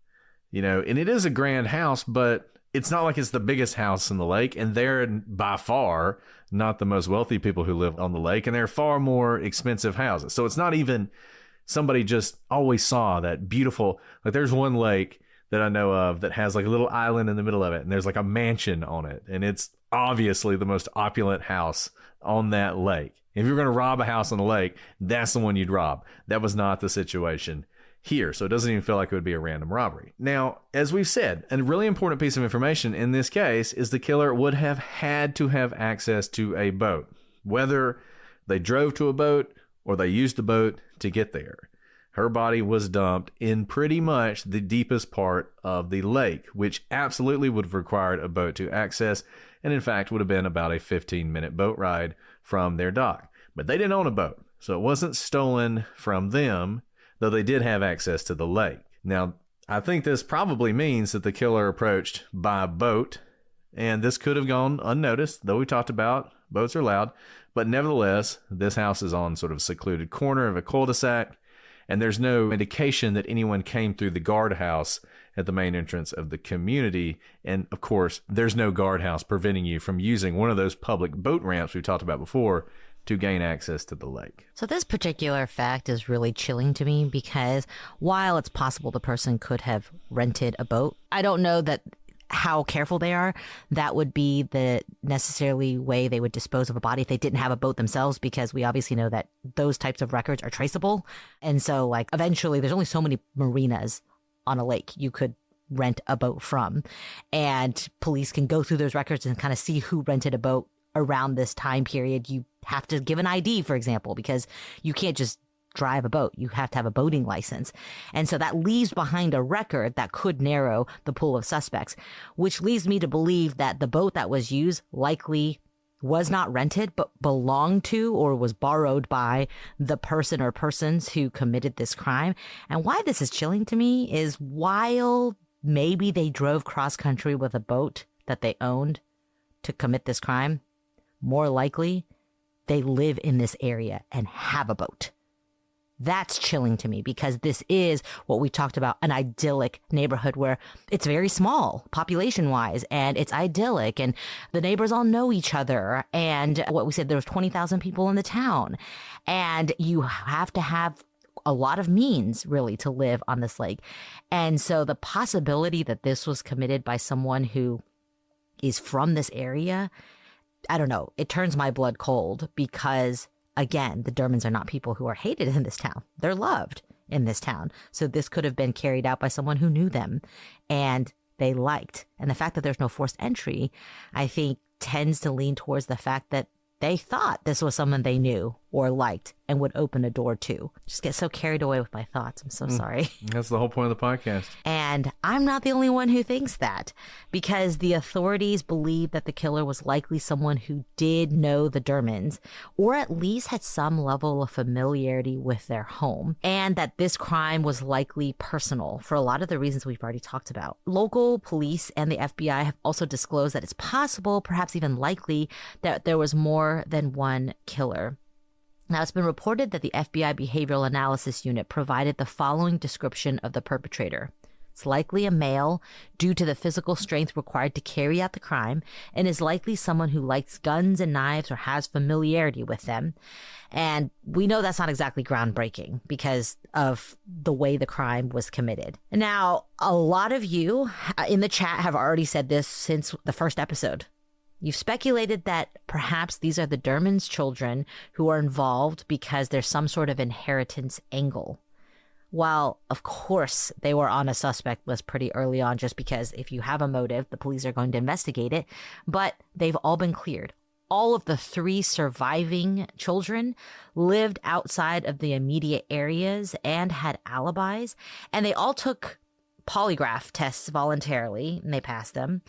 And it is a grand house, but it's not like it's the biggest house in the lake, and they're by far not the most wealthy people who live on the lake, and they're far more expensive houses. So it's not even somebody just always saw that beautiful, like there's one lake that I know of that has like a little island in the middle of it, and there's like a mansion on it, and it's obviously the most opulent house on that lake. If you're going to rob a house on the lake, that's the one you'd rob. That was not the situation here, so it doesn't even feel like it would be a random robbery. Now, as we've said, a really important piece of information in this case is the killer would have had to have access to a boat, whether they drove to a boat or they used the boat to get there. Her body was dumped in pretty much the deepest part of the lake, which absolutely would have required a boat to access, and in fact would have been about a 15-minute boat ride from their dock. But they didn't own a boat, so it wasn't stolen from them, though they did have access to the lake. Now, I think this probably means that the killer approached by boat, and this could have gone unnoticed, though we talked about boats are loud. But nevertheless, this house is on sort of a secluded corner of a cul-de-sac, and there's no indication that anyone came through the guardhouse at the main entrance of the community. And of course, there's no guardhouse preventing you from using one of those public boat ramps we talked about before to gain access to the lake. So this particular fact is really chilling to me because while it's possible the person could have rented a boat, I don't know that how careful they are. That would be the necessarily way they would dispose of a body if they didn't have a boat themselves, because we obviously know that those types of records are traceable. And so like eventually there's only so many marinas on a lake you could rent a boat from. And police can go through those records and kind of see who rented a boat around this time period. You have to give an ID, for example, because you can't just drive a boat. You have to have a boating license. And so that leaves behind a record that could narrow the pool of suspects, which leads me to believe that the boat that was used likely was not rented, but belonged to or was borrowed by the person or persons who committed this crime. And why this is chilling to me is while maybe they drove cross country with a boat that they owned to commit this crime, more likely they live in this area and have a boat. That's chilling to me because this is what we talked about, an idyllic neighborhood where it's very small population wise and it's idyllic and the neighbors all know each other. And what we said, there was 20,000 people in the town, and you have to have a lot of means really to live on this lake. And so the possibility that this was committed by someone who is from this area, I don't know, it turns my blood cold because again, the Dermonds are not people who are hated in this town. They're loved in this town. So this could have been carried out by someone who knew them and they liked. And the fact that there's no forced entry, I think, tends to lean towards the fact that they thought this was someone they knew or liked and would open a door to. Just get so carried away with my thoughts. I'm so sorry. That's the whole point of the podcast. And I'm not the only one who thinks that, because the authorities believe that the killer was likely someone who did know the Dermonds, or at least had some level of familiarity with their home, and that this crime was likely personal for a lot of the reasons we've already talked about. Local police and the FBI have also disclosed that it's possible, perhaps even likely, that there was more than one killer. Now, it's been reported that the FBI Behavioral Analysis Unit provided the following description of the perpetrator. It's likely a male due to the physical strength required to carry out the crime, and is likely someone who likes guns and knives or has familiarity with them. And we know that's not exactly groundbreaking because of the way the crime was committed. Now, a lot of you in the chat have already said this since the first episode. You've speculated that perhaps these are the Dermonds' children who are involved because there's some sort of inheritance angle. While, of course, they were on a suspect list pretty early on, just because if you have a motive, the police are going to investigate it. But they've all been cleared. All of the 3 surviving children lived outside of the immediate areas and had alibis. And they all took polygraph tests voluntarily, and they passed them.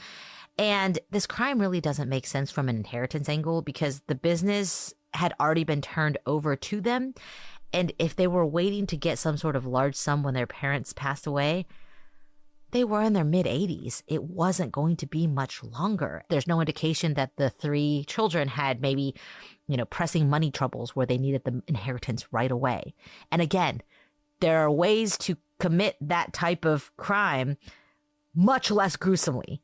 And this crime really doesn't make sense from an inheritance angle because the business had already been turned over to them. And if they were waiting to get some sort of large sum when their parents passed away, they were in their mid-80s. It wasn't going to be much longer. There's no indication that the 3 children had maybe, pressing money troubles where they needed the inheritance right away. And again, there are ways to commit that type of crime much less gruesomely.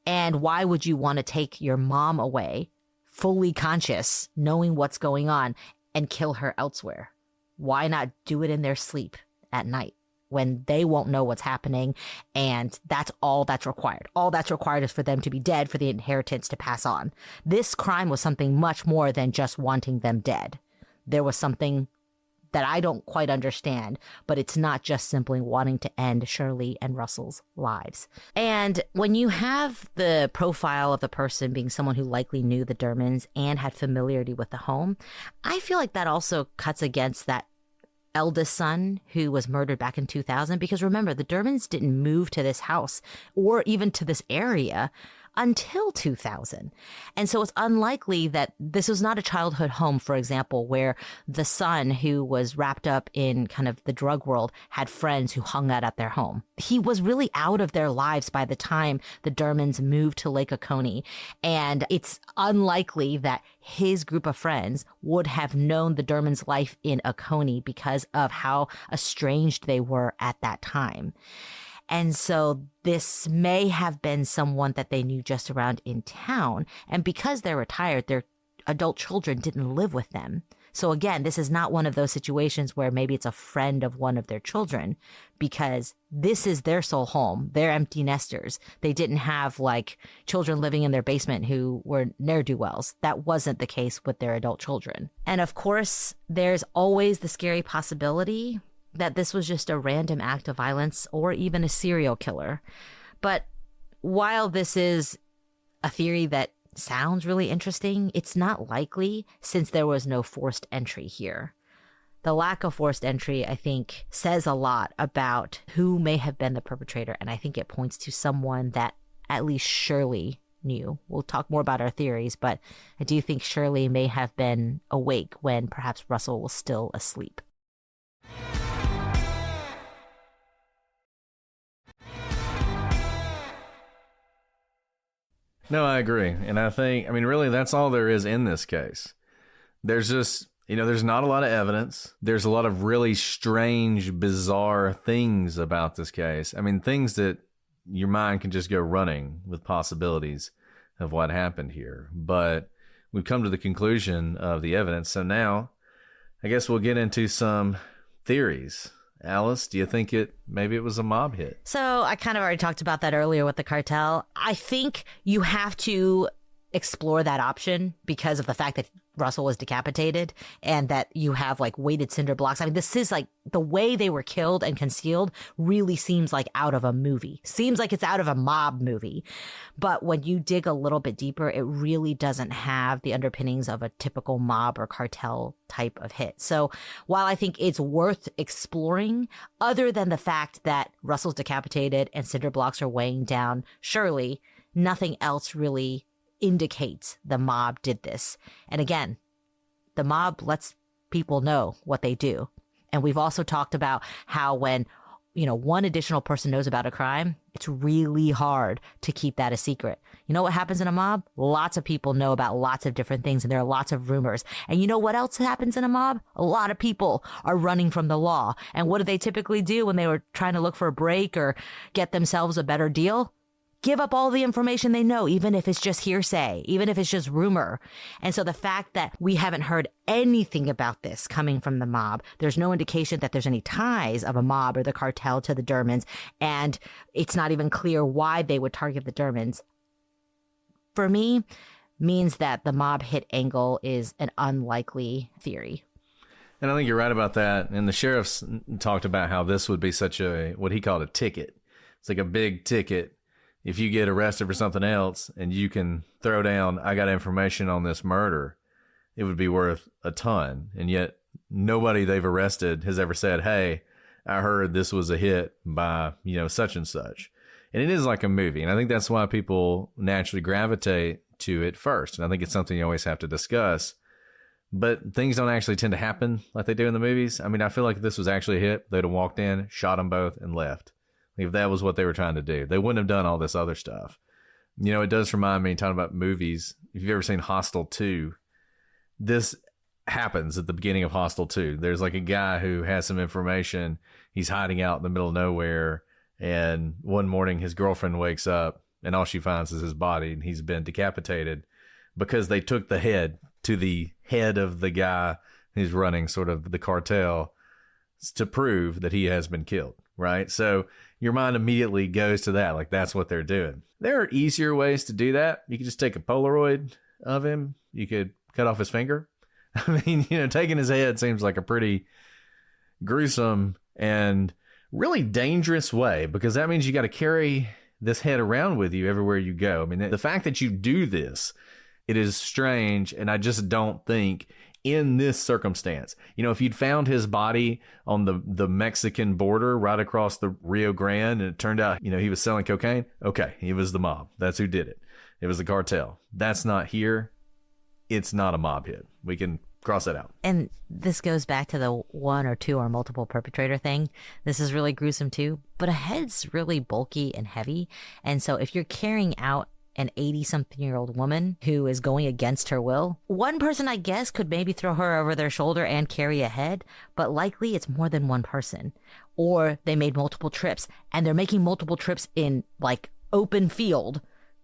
And why would you want to take your mom away, fully conscious, knowing what's going on, and kill her elsewhere? Why not do it in their sleep at night when they won't know what's happening? And that's all that's required. All that's required is for them to be dead for the inheritance to pass on. This crime was something much more than just wanting them dead. There was something that I don't quite understand, but it's not just simply wanting to end Shirley and Russell's lives. And when you have the profile of the person being someone who likely knew the Dermonds and had familiarity with the home, I feel like that also cuts against that eldest son who was murdered back in 2000. Because remember, the Dermonds didn't move to this house or even to this area until 2000. And so it's unlikely that this was not a childhood home, for example, where the son who was wrapped up in kind of the drug world had friends who hung out at their home. He was really out of their lives by the time the Dermonds moved to Lake Oconee. And it's unlikely that his group of friends would have known the Dermonds' life in Oconee because of how estranged they were at that time. And so this may have been someone that they knew just around in town. And because they're retired, their adult children didn't live with them. So again, this is not one of those situations where maybe it's a friend of one of their children, because this is their sole home. They're empty nesters. They didn't have like children living in their basement who were ne'er-do-wells. That wasn't the case with their adult children. And of course, there's always the scary possibility that this was just a random act of violence or even a serial killer. But while this is a theory that sounds really interesting, it's not likely since there was no forced entry here. The lack of forced entry, I think, says a lot about who may have been the perpetrator, and I think it points to someone that at least Shirley knew. We'll talk more about our theories, but I do think Shirley may have been awake when perhaps Russell was still asleep. No, I agree. And I think, really, that's all there is in this case. There's just, there's not a lot of evidence. There's a lot of really strange, bizarre things about this case. Things that your mind can just go running with possibilities of what happened here. But we've come to the conclusion of the evidence. So now, I guess we'll get into some theories. Alice, do you think maybe it was a mob hit? So I kind of already talked about that earlier with the cartel. I think you have to explore that option because of the fact that Russell was decapitated and that you have like weighted cinder blocks. This is like the way they were killed and concealed really seems like out of a movie. Seems like it's out of a mob movie. But when you dig a little bit deeper, it really doesn't have the underpinnings of a typical mob or cartel type of hit. So while I think it's worth exploring, other than the fact that Russell's decapitated and cinder blocks are weighing down Shirley, nothing else really indicates the mob did this. And again, the mob lets people know what they do. And we've also talked about how when, one additional person knows about a crime, it's really hard to keep that a secret. You know what happens in a mob? Lots of people know about lots of different things, and there are lots of rumors. And you know what else happens in a mob? A lot of people are running from the law. And what do they typically do when they were trying to look for a break or get themselves a better deal? Give up all the information they know, even if it's just hearsay, even if it's just rumor. And so the fact that we haven't heard anything about this coming from the mob, there's no indication that there's any ties of a mob or the cartel to the Dermonds, and it's not even clear why they would target the Dermonds, for me, means that the mob hit angle is an unlikely theory. And I think you're right about that. And the sheriff's talked about how this would be such what he called a ticket. It's like a big ticket. If you get arrested for something else and you can throw down, I got information on this murder, it would be worth a ton. And yet nobody they've arrested has ever said, hey, I heard this was a hit by, such and such. And it is like a movie. And I think that's why people naturally gravitate to it first. And I think it's something you always have to discuss. But things don't actually tend to happen like they do in the movies. I mean, I feel like if this was actually a hit, they'd have walked in, shot them both, and left. If that was what they were trying to do, they wouldn't have done all this other stuff. You know, it does remind me, talking about movies, if you've ever seen Hostel 2, this happens at the beginning of Hostel 2. There's like a guy who has some information. He's hiding out in the middle of nowhere. And one morning his girlfriend wakes up and all she finds is his body, and he's been decapitated because they took the head to the head of the guy who's running sort of the cartel to prove that he has been killed, right? So your mind immediately goes to that, like that's what they're doing. There are easier ways to do that. You could just take a Polaroid of him. You could cut off his finger. I mean, you know, taking his head seems like a pretty gruesome and really dangerous way, because that means you got to carry this head around with you everywhere you go. I mean, the fact that you do this, it is strange. And I just don't think in this circumstance, you know, if you'd found his body on the Mexican border right across the Rio Grande and it turned out, you know, he was selling cocaine. Okay. He was the mob. That's who did it. It was the cartel. That's not here. It's not a mob hit. We can cross that out. And this goes back to the one or two or multiple perpetrator thing. This is really gruesome too, but a head's really bulky and heavy. And so if you're carrying out an 80-something-year-old woman who is going against her will, one person, I guess, could maybe throw her over their shoulder and carry a head, but likely it's more than one person. Or they made multiple trips, and they're making multiple trips in like open field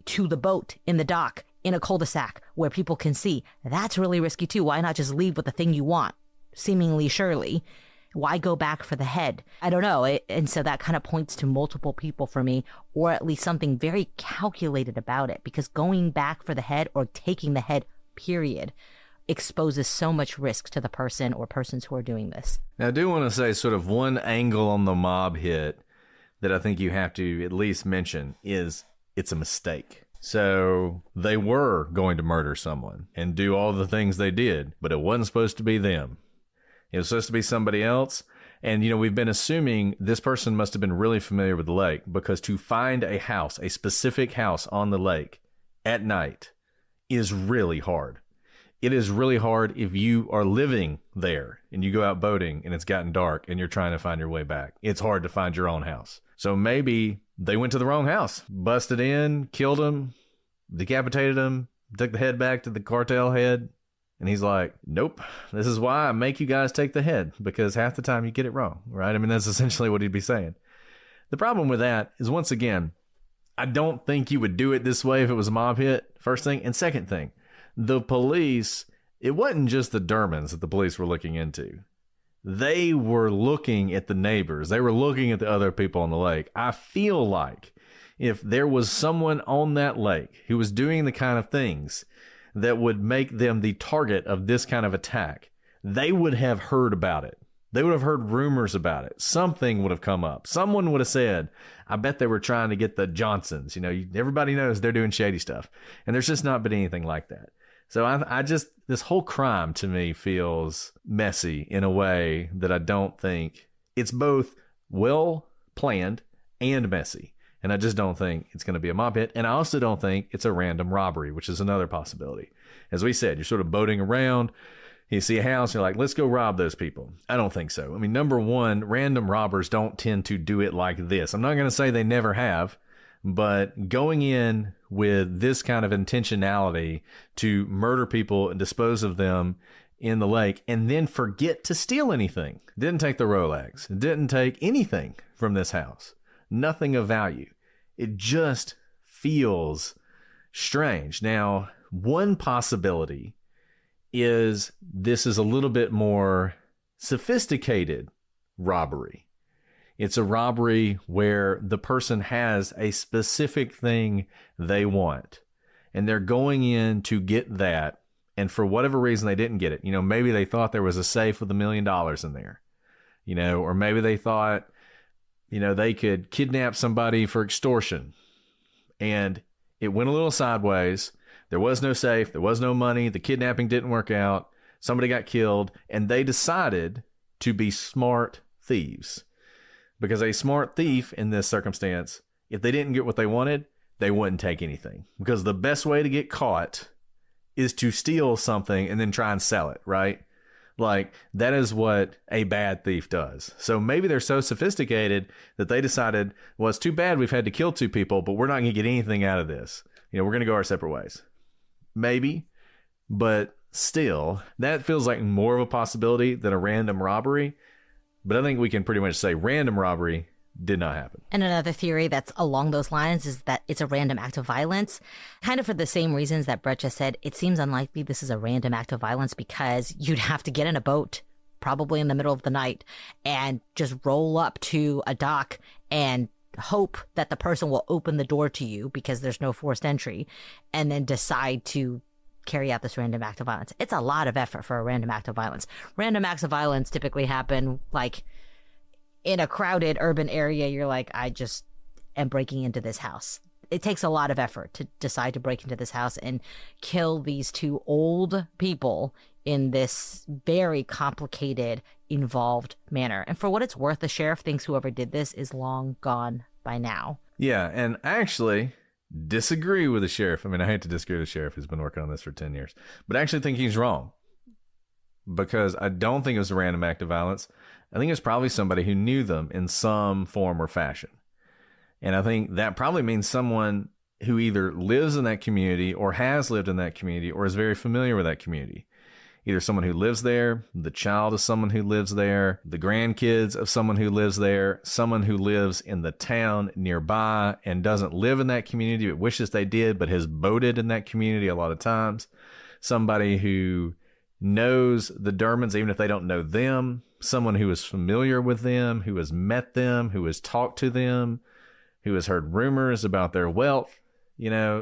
to the boat in the dock in a cul-de-sac where people can see. That's really risky too. Why not just leave with the thing you want, seemingly surely? Why go back for the head? I don't know. And so that kind of points to multiple people for me, or at least something very calculated about it, because going back for the head or taking the head, period, exposes so much risk to the person or persons who are doing this. Now, I do want to say sort of one angle on the mob hit that I think you have to at least mention is it's a mistake. So they were going to murder someone and do all the things they did, but it wasn't supposed to be them. It was supposed to be somebody else. And, you know, we've been assuming this person must have been really familiar with the lake, because to find a house, a specific house on the lake at night is really hard. It is really hard if you are living there and you go out boating and it's gotten dark and you're trying to find your way back. It's hard to find your own house. So maybe they went to the wrong house, busted in, killed him, decapitated him, took the head back to the cartel head. And he's like, nope, this is why I make you guys take the head, because half the time you get it wrong, right? I mean, that's essentially what he'd be saying. The problem with that is, once again, I don't think you would do it this way if it was a mob hit, first thing. And second thing, the police, it wasn't just the Dermonds that the police were looking into. They were looking at the neighbors. They were looking at the other people on the lake. I feel like if there was someone on that lake who was doing the kind of things that would make them the target of this kind of attack, they would have heard about it. They would have heard rumors about it. Something would have come up. Someone would have said, I bet they were trying to get the Johnsons. You know, everybody knows they're doing shady stuff. And there's just not been anything like that. So I just, this whole crime to me feels messy in a way that I don't think, it's both well planned and messy. And I just don't think it's going to be a mob hit. And I also don't think it's a random robbery, which is another possibility. As we said, you're sort of boating around, you see a house, you're like, let's go rob those people. I don't think so. I mean, number one, random robbers don't tend to do it like this. I'm not going to say they never have, but going in with this kind of intentionality to murder people and dispose of them in the lake and then forget to steal anything. Didn't take the Rolex. Didn't take anything from this house. Nothing of value. It just feels strange. Now, one possibility is this is a little bit more sophisticated robbery. It's a robbery where the person has a specific thing they want, and they're going in to get that, and for whatever reason they didn't get it. You know, maybe they thought there was a safe with $1 million in there, you know, or maybe they thought, you know, they could kidnap somebody for extortion, and it went a little sideways. There was no safe. There was no money. The kidnapping didn't work out. Somebody got killed, and they decided to be smart thieves, because a smart thief in this circumstance if they didn't get what they wanted, they wouldn't take anything. Because the best way to get caught is to steal something and then try and sell it, right? Like, that is what a bad thief does. So maybe they're so sophisticated that they decided, well, it's too bad we've had to kill 2 people, but we're not going to get anything out of this. We're going to go our separate ways. Maybe, but still, that feels like more of a possibility than a random robbery. But I think we can pretty much say random robbery did not happen. And another theory that's along those lines is that it's a random act of violence, kind of for the same reasons that Brett just said. It seems unlikely this is a random act of violence because you'd have to get in a boat, probably in the middle of the night, and just roll up to a dock and hope that the person will open the door to you because there's no forced entry, and then decide to carry out this random act of violence. It's a lot of effort for a random act of violence. Random acts of violence typically happen like in a crowded urban area. You're like, I just am breaking into this house. It takes a lot of effort to decide to break into this house and kill these 2 old people in this very complicated, involved manner. And for what it's worth, the sheriff thinks whoever did this is long gone by now. Yeah, and I actually disagree with the sheriff. I mean, I hate to disagree with the sheriff who's been working on this for 10 years, but I actually think he's wrong, because I don't think it was a random act of violence. I think it's probably somebody who knew them in some form or fashion. And I think that probably means someone who either lives in that community or has lived in that community or is very familiar with that community. Either someone who lives there, the child of someone who lives there, the grandkids of someone who lives there, someone who lives in the town nearby and doesn't live in that community but wishes they did but has boated in that community a lot of times. Somebody who knows the Dermonds even if they don't know them. Someone who is familiar with them, who has met them, who has talked to them, who has heard rumors about their wealth,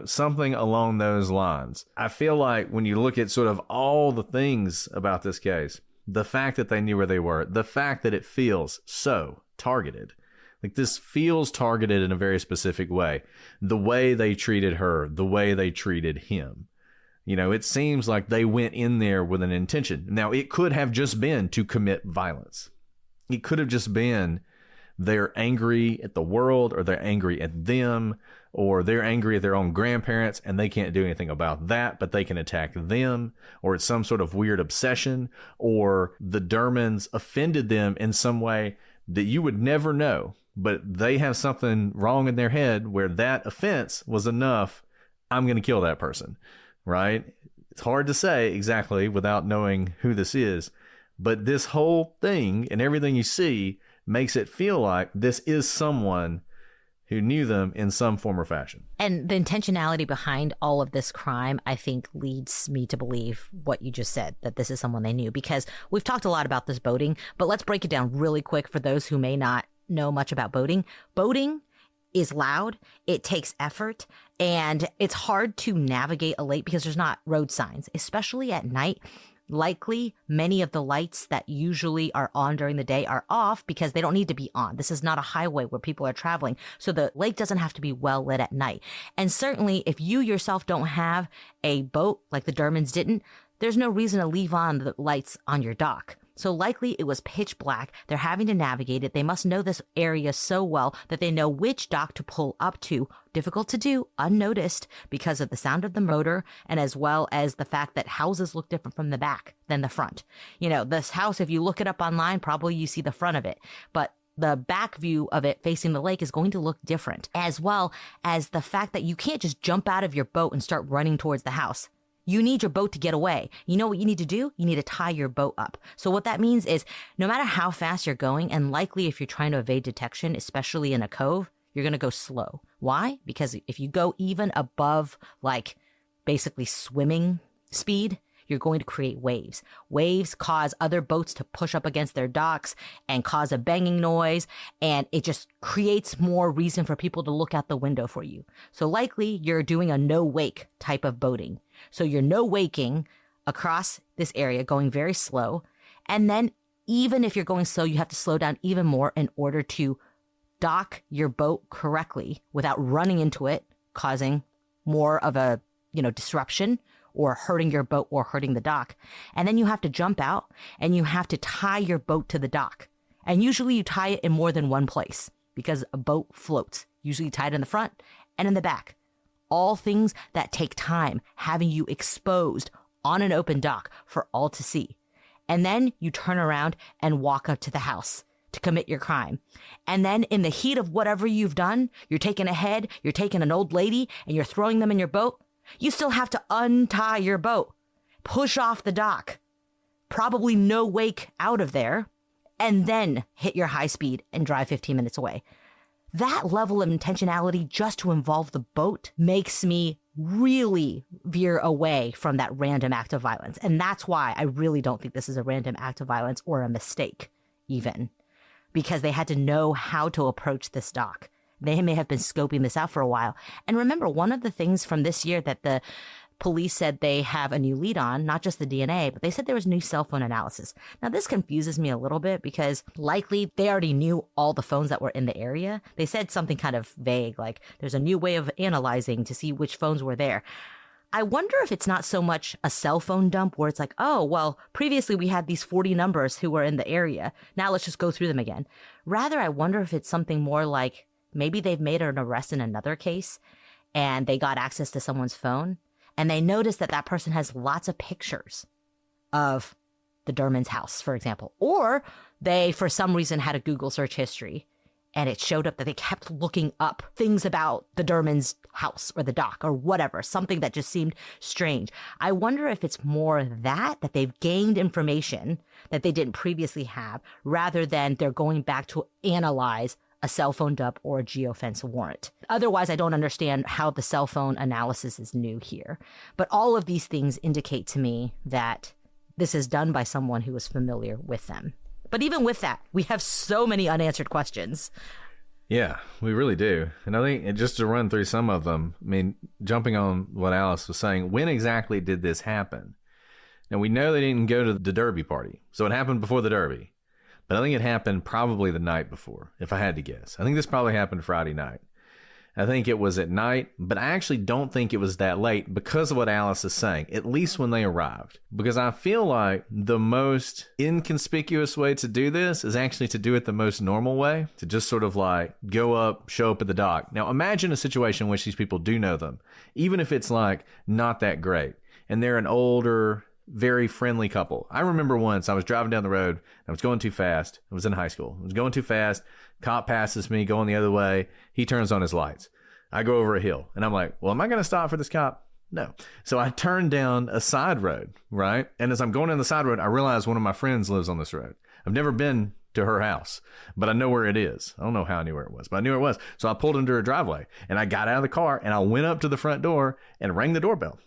something along those lines. I feel like when you look at sort of all the things about this case, the fact that they knew where they were, the fact that it feels so targeted, like this feels targeted in a very specific way, the way they treated her, the way they treated him. It seems like they went in there with an intention. Now, it could have just been to commit violence. It could have just been they're angry at the world, or they're angry at them, or they're angry at their own grandparents and they can't do anything about that, but they can attack them, or it's some sort of weird obsession, or the Dermonds offended them in some way that you would never know, but they have something wrong in their head where that offense was enough. I'm going to kill that person. Right? It's hard to say exactly without knowing who this is, but this whole thing and everything you see makes it feel like this is someone who knew them in some form or fashion. And the intentionality behind all of this crime, I think, leads me to believe what you just said, that this is someone they knew, because we've talked a lot about this boating, but let's break it down really quick for those who may not know much about boating. Boating is loud, it takes effort, and it's hard to navigate a lake because there's not road signs, especially at night. Likely, many of the lights that usually are on during the day are off because they don't need to be on. This is not a highway where people are traveling, so the lake doesn't have to be well lit at night. And certainly, if you yourself don't have a boat like the Dermonds didn't, there's no reason to leave on the lights on your dock. So likely it was pitch black. They're having to navigate it. They must know this area so well that they know which dock to pull up to. Difficult to do, unnoticed, because of the sound of the motor and as well as the fact that houses look different from the back than the front. This house, if you look it up online, probably you see the front of it. But the back view of it facing the lake is going to look different, as well as the fact that you can't just jump out of your boat and start running towards the house. You need your boat to get away. You know what you need to do? You need to tie your boat up. So what that means is no matter how fast you're going, and likely if you're trying to evade detection, especially in a cove, you're going to go slow. Why? Because if you go even above like basically swimming speed, you're going to create waves. Waves cause other boats to push up against their docks and cause a banging noise, and it just creates more reason for people to look out the window for you. So likely you're doing a no-wake type of boating. So you're no-waking across this area, going very slow, and then even if you're going slow, you have to slow down even more in order to dock your boat correctly without running into it, causing more of a, disruption or hurting your boat or hurting the dock. And then you have to jump out and you have to tie your boat to the dock. And usually you tie it in more than one place. because a boat floats, usually tied in the front and in the back. All things that take time, having you exposed on an open dock for all to see. And then you turn around and walk up to the house to commit your crime. And then in the heat of whatever you've done, you're taking a head, you're taking an old lady, and you're throwing them in your boat. You still have to untie your boat, push off the dock, probably no wake out of there, and then hit your high speed and drive 15 minutes away. That level of intentionality just to involve the boat makes me really veer away from that random act of violence. And that's why I really don't think this is a random act of violence or a mistake even, because they had to know how to approach this dock. They may have been scoping this out for a while. And remember, one of the things from this year that the police said they have a new lead on, not just the DNA, but they said there was new cell phone analysis. Now, this confuses me a little bit because likely they already knew all the phones that were in the area. They said something kind of vague, like there's a new way of analyzing to see which phones were there. I wonder if it's not so much a cell phone dump where it's like, oh, well, previously we had these 40 numbers who were in the area. Now let's just go through them again. Rather, I wonder if it's something more like maybe they've made an arrest in another case and they got access to someone's phone. And they noticed that that person has lots of pictures of the Dermond's house, for example. Or they, for some reason, had a Google search history and it showed up that they kept looking up things about the Dermond's house or the dock or whatever, something that just seemed strange. I wonder if it's more that they've gained information that they didn't previously have, rather than they're going back to analyze a cell phone dump or a geofence warrant. Otherwise, I don't understand how the cell phone analysis is new here. But all of these things indicate to me that this is done by someone who is familiar with them. But even with that, we have so many unanswered questions. Yeah, we really do. And I think just to run through some of them, I mean, jumping on what Alice was saying, when exactly did this happen? Now, we know they didn't go to the Derby party, so it happened before the Derby. But I think it happened probably the night before, if I had to guess. I think this probably happened Friday night. I think it was at night, but I actually don't think it was that late because of what Alice is saying, at least when they arrived. Because I feel like the most inconspicuous way to do this is actually to do it the most normal way, to just sort of like go up, show up at the dock. Now, imagine a situation in which these people do know them, even if it's like not that great, and they're an older, very friendly couple. I remember once I was driving down the road. I was going too fast. I was in high school. I was going too fast. Cop passes me going the other way. He turns on his lights. I go over a hill and I'm like, well, am I going to stop for this cop? No. So I turned down a side road, right? And as I'm going down the side road, I realize one of my friends lives on this road. I've never been to her house, but I know where it is. I don't know how I knew where it was, but I knew where it was. So I pulled into her driveway and I got out of the car and I went up to the front door and rang the doorbell.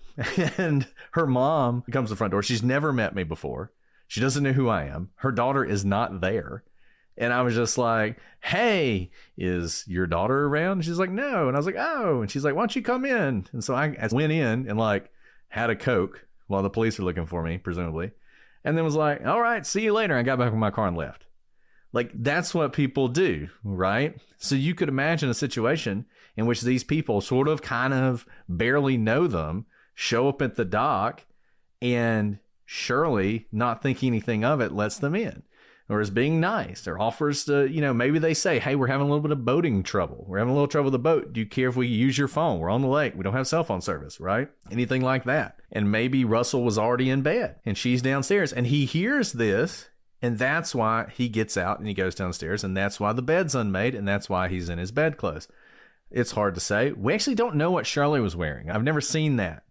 And her mom comes to the front door. She's never met me before. She doesn't know who I am. Her daughter is not there. And I was just like, hey, is your daughter around? And she's like, no. And I was like, oh. And she's like, why don't you come in? And so I went in and like had a Coke while the police were looking for me, presumably. And then was like, all right, see you later. I got back in my car and left. Like, that's what people do, right? So you could imagine a situation in which these people sort of kind of barely know them, show up at the dock, and Shirley, not thinking anything of it, lets them in, or is being nice, or offers to, maybe they say, hey, we're having a little bit of boating trouble. We're having a little trouble with the boat. Do you care if we use your phone? We're on the lake. We don't have cell phone service, right? Anything like that. And maybe Russell was already in bed and she's downstairs and he hears this, and that's why he gets out and he goes downstairs, and that's why the bed's unmade, and that's why he's in his bedclothes. It's hard to say. We actually don't know what Shirley was wearing. I've never seen that.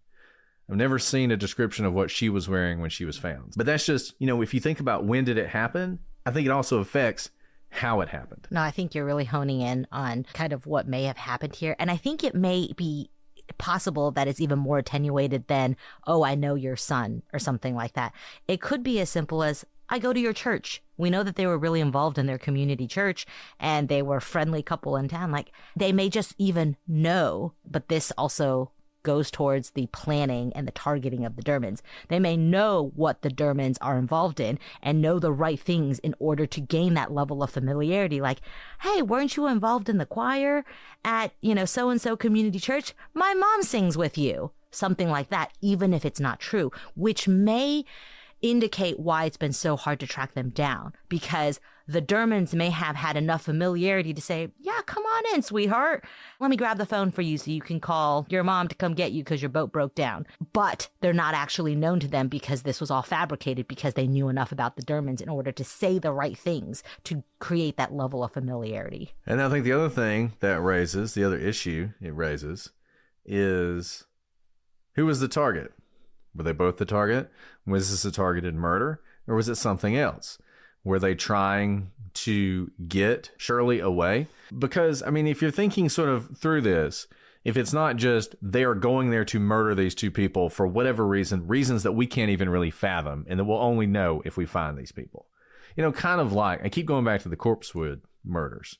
I've never seen a description of what she was wearing when she was found. But that's just, if you think about when did it happen, I think it also affects how it happened. No, I think you're really honing in on kind of what may have happened here. And I think it may be possible that it's even more attenuated than, oh, I know your son or something like that. It could be as simple as, I go to your church. We know that they were really involved in their community church and they were a friendly couple in town. Like, they may just even know, but this also goes towards the planning and the targeting of the Dermonds. They may know what the Dermonds are involved in and know the right things in order to gain that level of familiarity. Like, hey, weren't you involved in the choir at, so-and-so community church? My mom sings with you. Something like that, even if it's not true, which may indicate why it's been so hard to track them down, because the Dermonds may have had enough familiarity to say, yeah, come on in, sweetheart. Let me grab the phone for you so you can call your mom to come get you because your boat broke down. But they're not actually known to them because this was all fabricated, because they knew enough about the Dermonds in order to say the right things to create that level of familiarity. And I think the other thing that raises, the other issue it raises, is who was the target? Were they both the target? Was this a targeted murder, or was it something else? Were they trying to get Shirley away? Because, I mean, if you're thinking sort of through this, if it's not just they are going there to murder these two people for whatever reason, reasons that we can't even really fathom and that we'll only know if we find these people. You know, kind of like, I keep going back to the Corpsewood murders.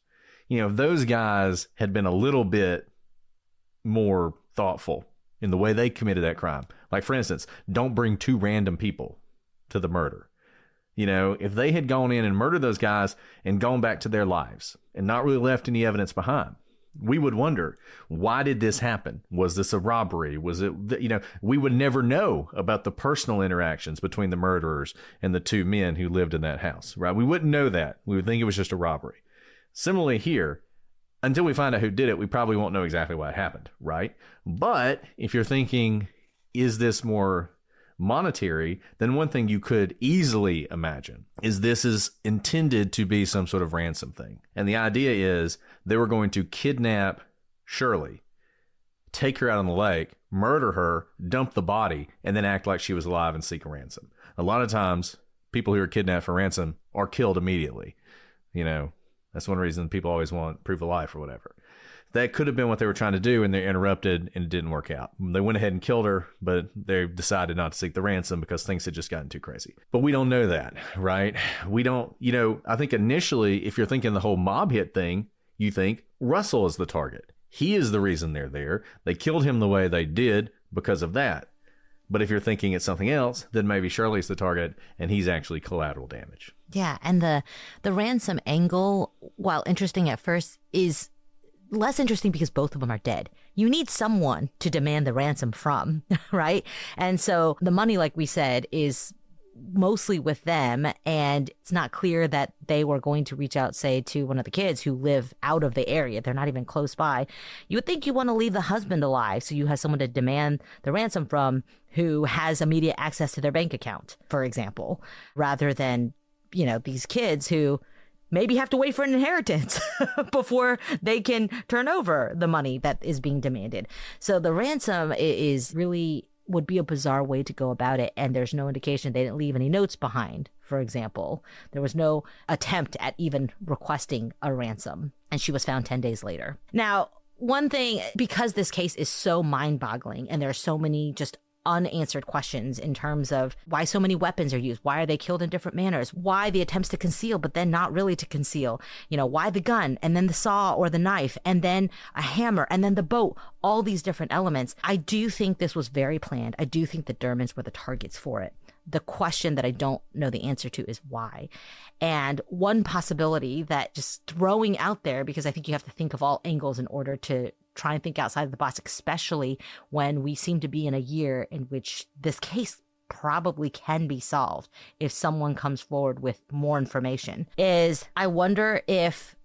You know, if those guys had been a little bit more thoughtful in the way they committed that crime. Like, for instance, don't bring two random people to the murder. You know, if they had gone in and murdered those guys and gone back to their lives and not really left any evidence behind, we would wonder, why did this happen? Was this a robbery? Was it, you know, we would never know about the personal interactions between the murderers and the two men who lived in that house, right? We wouldn't know that. We would think it was just a robbery. Similarly here, until we find out who did it, we probably won't know exactly what happened, right? But if you're thinking, is this more monetary, then one thing you could easily imagine is this is intended to be some sort of ransom thing. And the idea is they were going to kidnap Shirley, take her out on the lake, murder her, dump the body, and then act like she was alive and seek a ransom. A lot of times, people who are kidnapped for ransom are killed immediately. You know, that's one reason people always want proof of life or whatever. That could have been what they were trying to do, and they interrupted, and it didn't work out. They went ahead and killed her, but they decided not to seek the ransom because things had just gotten too crazy. But we don't know that, right? We don't, you know, I think initially, if you're thinking the whole mob hit thing, you think Russell is the target. He is the reason they're there. They killed him the way they did because of that. But if you're thinking it's something else, then maybe Shirley's the target, and he's actually collateral damage. Yeah, and the ransom angle, while interesting at first, is less interesting because both of them are dead. You need someone to demand the ransom from, right? And so the money, like we said, is mostly with them, and it's not clear that they were going to reach out, say, to one of the kids who live out of the area. They're not even close by. You would think you want to leave the husband alive so you have someone to demand the ransom from who has immediate access to their bank account, for example, rather than, you know, these kids who maybe have to wait for an inheritance before they can turn over the money that is being demanded. So the ransom is really would be a bizarre way to go about it. And there's no indication they didn't leave any notes behind, for example. There was no attempt at even requesting a ransom. And she was found 10 days later. Now, one thing, because this case is so mind-boggling and there are so many just unanswered questions in terms of why so many weapons are used. Why are they killed in different manners? Why the attempts to conceal, but then not really to conceal? You know, why the gun and then the saw or the knife and then a hammer and then the boat? All these different elements. I do think this was very planned. I do think the Dermonds were the targets for it. The question that I don't know the answer to is why. And one possibility that just throwing out there, because I think you have to think of all angles in order to try and think outside of the box, especially when we seem to be in a year in which this case probably can be solved if someone comes forward with more information, is I wonder if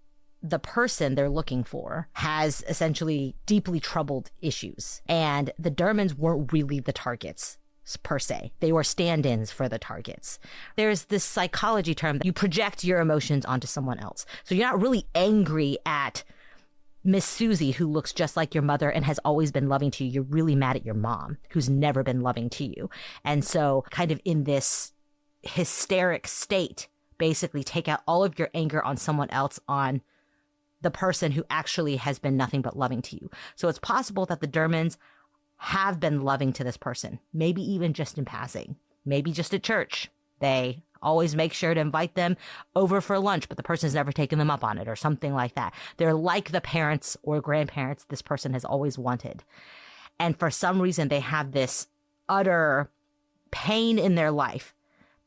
the person they're looking for has essentially deeply troubled issues. And the Dermonds weren't really the targets per se. They were stand-ins for the targets. There's this psychology term that you project your emotions onto someone else. So you're not really angry at Miss Susie, who looks just like your mother and has always been loving to you. You're really mad at your mom, who's never been loving to you. And so kind of in this hysteric state, basically take out all of your anger on someone else, on the person who actually has been nothing but loving to you. So it's possible that the Dermonds have been loving to this person, maybe even just in passing, maybe just at church. They always make sure to invite them over for lunch, but the person's never taken them up on it or something like that. They're like the parents or grandparents this person has always wanted. And for some reason, they have this utter pain in their life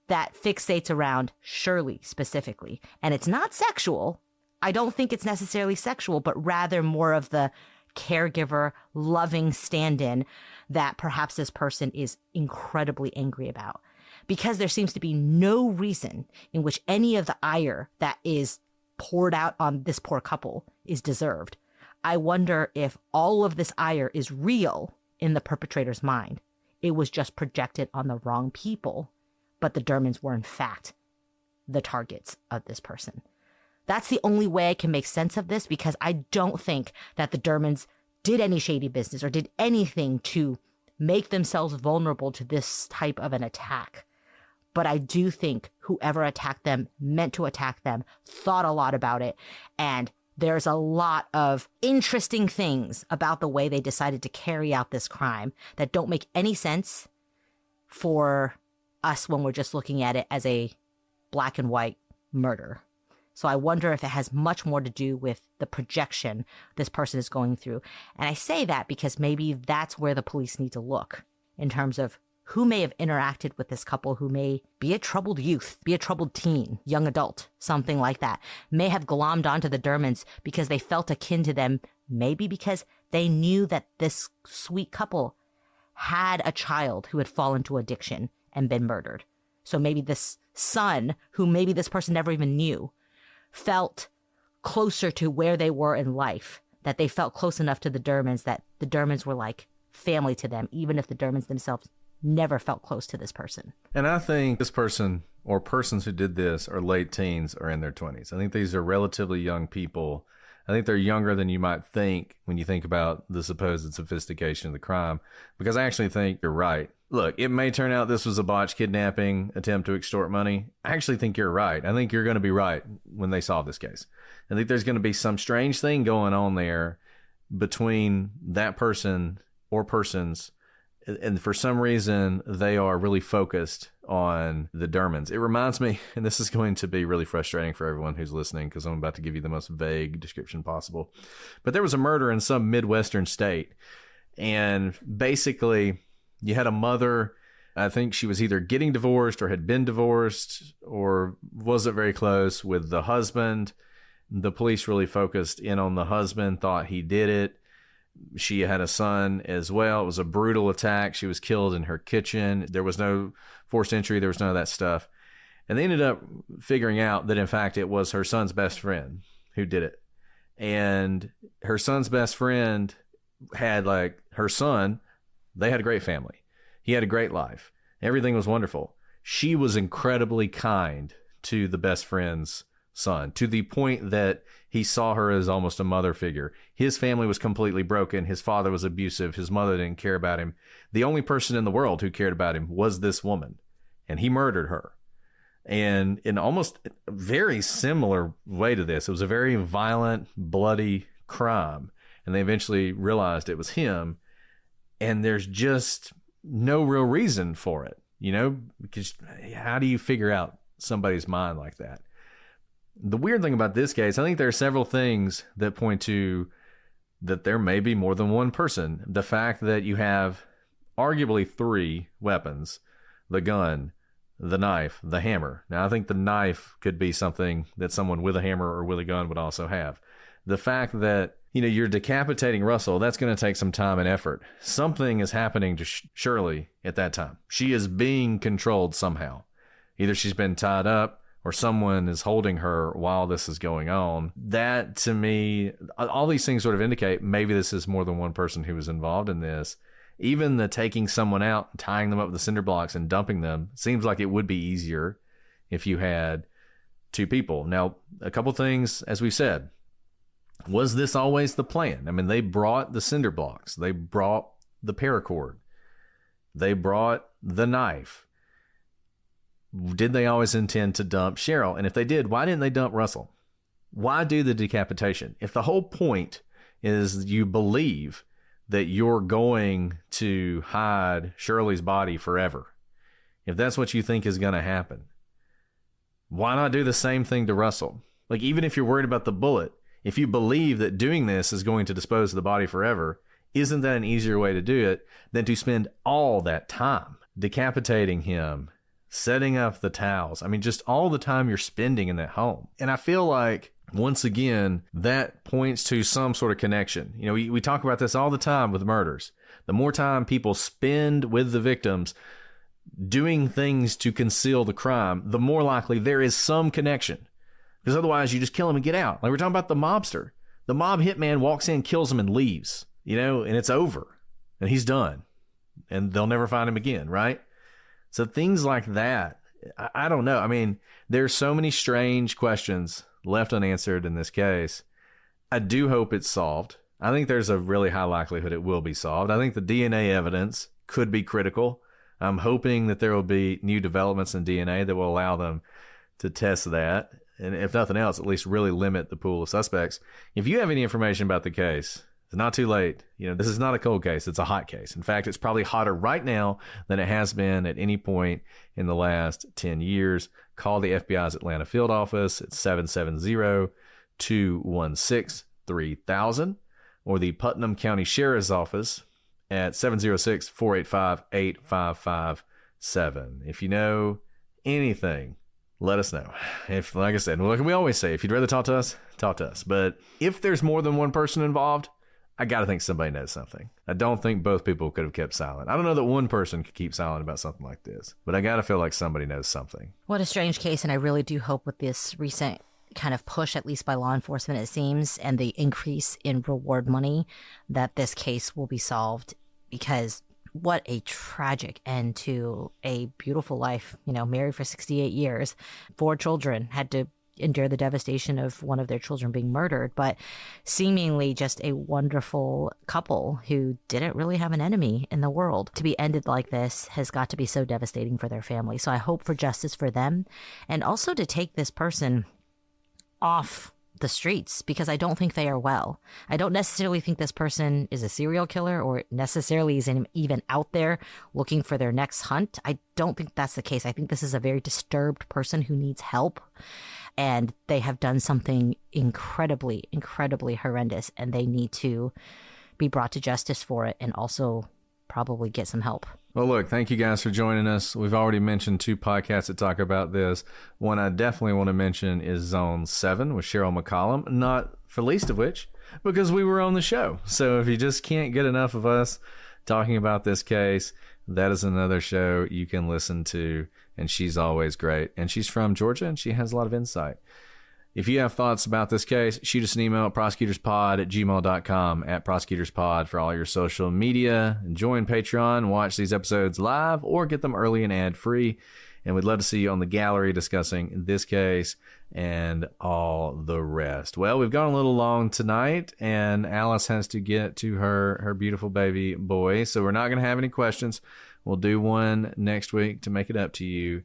that fixates around Shirley specifically. And it's not sexual. I don't think it's necessarily sexual, but rather more of the caregiver, loving stand-in that perhaps this person is incredibly angry about. because there seems to be no reason in which any of the ire that is poured out on this poor couple is deserved. I wonder if all of this ire is real in the perpetrator's mind. It was just projected on the wrong people, but the Dermonds were in fact the targets of this person. That's the only way I can make sense of this, because I don't think that the Dermonds did any shady business or did anything to make themselves vulnerable to this type of an attack. But I do think whoever attacked them meant to attack them, thought a lot about it, and there's a lot of interesting things about the way they decided to carry out this crime that don't make any sense for us when we're just looking at it as a black and white murder. So I wonder if it has much more to do with the projection this person is going through. And I say that because maybe that's where the police need to look in terms of who may have interacted with this couple, who may be a troubled youth, be a troubled teen, young adult, something like that, may have glommed onto the Dermonds because they felt akin to them, maybe because they knew that this sweet couple had a child who had fallen to addiction and been murdered. So maybe this son, who maybe this person never even knew, felt closer to where they were in life, that they felt close enough to the Dermonds that the Dermonds were like family to them, even if the Dermonds themselves never felt close to this person. And I think this person or persons who did this are late teens or in their 20s. I think these are relatively young people. I think they're younger than you might think when you think about the supposed sophistication of the crime, because I actually think you're right. Look, it may turn out this was a botched kidnapping attempt to extort money. I actually think you're right. I think you're going to be right when they solve this case. I think there's going to be some strange thing going on there between that person or persons, and for some reason they are really focused on the Dermonds. It reminds me, and this is going to be really frustrating for everyone who's listening because I'm about to give you the most vague description possible, but there was a murder in some Midwestern state, and basically you had a mother, I think she was either getting divorced or had been divorced or wasn't very close with the husband. The police really focused in on the husband, thought he did it. She had a son as well. It was a brutal attack. She was killed in her kitchen. There was no forced entry. There was none of that stuff. And they ended up figuring out that, in fact, it was her son's best friend who did it. And her son's best friend had, like, her son, they had a great family. He had a great life. Everything was wonderful. She was incredibly kind to the best friend's son, to the point that he saw her as almost a mother figure. His family was completely broken. His father was abusive. His mother didn't care about him. The only person in the world who cared about him was this woman, and he murdered her. And in almost a very similar way to this, it was a very violent, bloody crime, and they eventually realized it was him. And there's just no real reason for it, you know, because how do you figure out somebody's mind like that? The weird thing about this case, I think there are several things that point to that there may be more than one person. The fact that you have arguably three weapons, the gun, the knife, the hammer. Now, I think the knife could be something that someone with a hammer or with a gun would also have. The fact that, you know, you're decapitating Russell, that's going to take some time and effort. Something is happening to Shirley at that time. She is being controlled somehow. Either she's been tied up or someone is holding her while this is going on. That, to me, all these things sort of indicate maybe this is more than one person who was involved in this. Even the taking someone out, tying them up with the cinder blocks and dumping them seems like it would be easier if you had two people. Now, a couple things, as we said. Was this always the plan? I mean, they brought the cinder blocks. They brought the paracord. They brought the knife. Did they always intend to dump Cheryl? And if they did, why didn't they dump Russell? Why do the decapitation? If the whole point is you believe that you're going to hide Shirley's body forever, if that's what you think is going to happen, why not do the same thing to Russell? Like, even if you're worried about the bullet, if you believe that doing this is going to dispose of the body forever, isn't that an easier way to do it than to spend all that time decapitating him, setting up the towels? I mean, just all the time you're spending in that home. And I feel like, once again, that points to some sort of connection. You know, we talk about this all the time with murders. The more time people spend with the victims, doing things to conceal the crime, the more likely there is some connection. Because otherwise you just kill him and get out. Like we're talking about the mobster. The mob hitman walks in, kills him, and leaves, and it's over. And he's done. And they'll never find him again, right? So things like that, I don't know. I mean, there's so many strange questions left unanswered in this case. I do hope it's solved. I think there's a really high likelihood it will be solved. I think the DNA evidence could be critical. I'm hoping that there will be new developments in DNA that will allow them to test that. And if nothing else, at least really limit the pool of suspects. If you have any information about the case, it's not too late. This is not a cold case. It's a hot case. In fact, it's probably hotter right now than it has been at any point in the last 10 years. Call the FBI's Atlanta field office at 770-216-3000 or the Putnam County Sheriff's Office at 706-485-8557. If you know anything, let us know. If, like I said, like we always say, if you'd rather talk to us, talk to us. But if there's more than one person involved, I got to think somebody knows something. I don't think both people could have kept silent. I don't know that one person could keep silent about something like this, but I got to feel like somebody knows something. What a strange case, and I really do hope with this recent kind of push, at least by law enforcement, it seems, and the increase in reward money, that this case will be solved, because what a tragic end to a beautiful life. Married for 68 years, 4 children, had to endure the devastation of one of their children being murdered, but seemingly just a wonderful couple who didn't really have an enemy in the world. To be ended like this has got to be so devastating for their family. So I hope for justice for them, and also to take this person off the streets, because I don't think they are well. I don't necessarily think this person is a serial killer or necessarily is even out there looking for their next hunt. I don't think that's the case. I think this is a very disturbed person who needs help, and they have done something incredibly, incredibly horrendous, and they need to be brought to justice for it and also probably get some help. Well, look, thank you guys for joining us. We've already mentioned 2 podcasts that talk about this. One I definitely want to mention is Zone 7 with Cheryl McCollum, not for least of which, because we were on the show. So if you just can't get enough of us talking about this case, that is another show you can listen to, and she's always great. And she's from Georgia, and she has a lot of insight. If you have thoughts about this case, shoot us an email at prosecutorspod@gmail.com, at prosecutorspod for all your social media. And join Patreon, watch these episodes live, or get them early and ad-free. And we'd love to see you on the gallery discussing this case and all the rest. Well, we've gone a little long tonight, and Alice has to get to her beautiful baby boy. So we're not going to have any questions. We'll do one next week to make it up to you.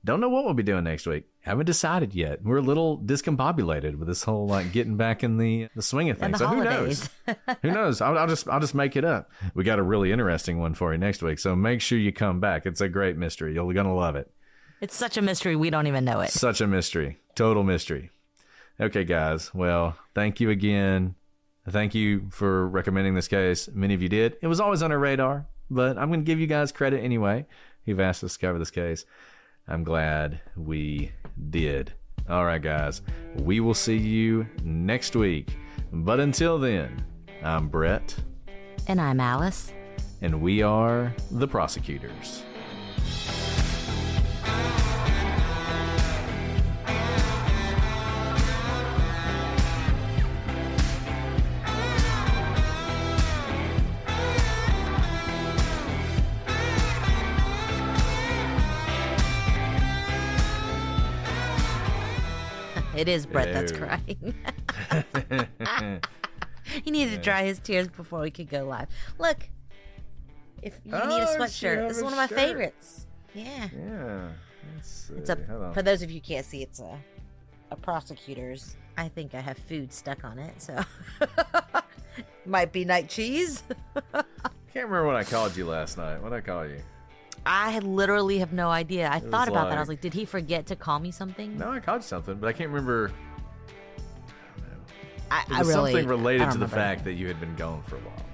Don't know what we'll be doing next week. Haven't decided yet. We're a little discombobulated with this whole getting back in the swing of things. So holidays. Who knows? Who knows? I'll just make it up. We got a really interesting one for you next week. So make sure you come back. It's a great mystery. You're gonna love it. It's such a mystery we don't even know it. Such a mystery. Total mystery. Okay, guys. Well, thank you again. Thank you for recommending this case. Many of you did. It was always on our radar, but I'm going to give you guys credit anyway. You've asked us to cover this case. I'm glad we did. All right, guys. We will see you next week. But until then, I'm Brett. And I'm Alice. And we are the Prosecutors. It is Brett that's crying. He needed to dry his tears before we could go live. Look, if you need a sweatshirt, this is one of my favorites. Yeah. Yeah. It's for those of you who can't see, it's a Prosecutors. I think I have food stuck on it, so might be night cheese. Can't remember what I called you last night. What did I call you? I literally have no idea. I thought about that. I was like, did he forget to call me something? No, I called you something, but I can't remember. I don't know. It was really, something related to the remember. fact that you had been gone for a while.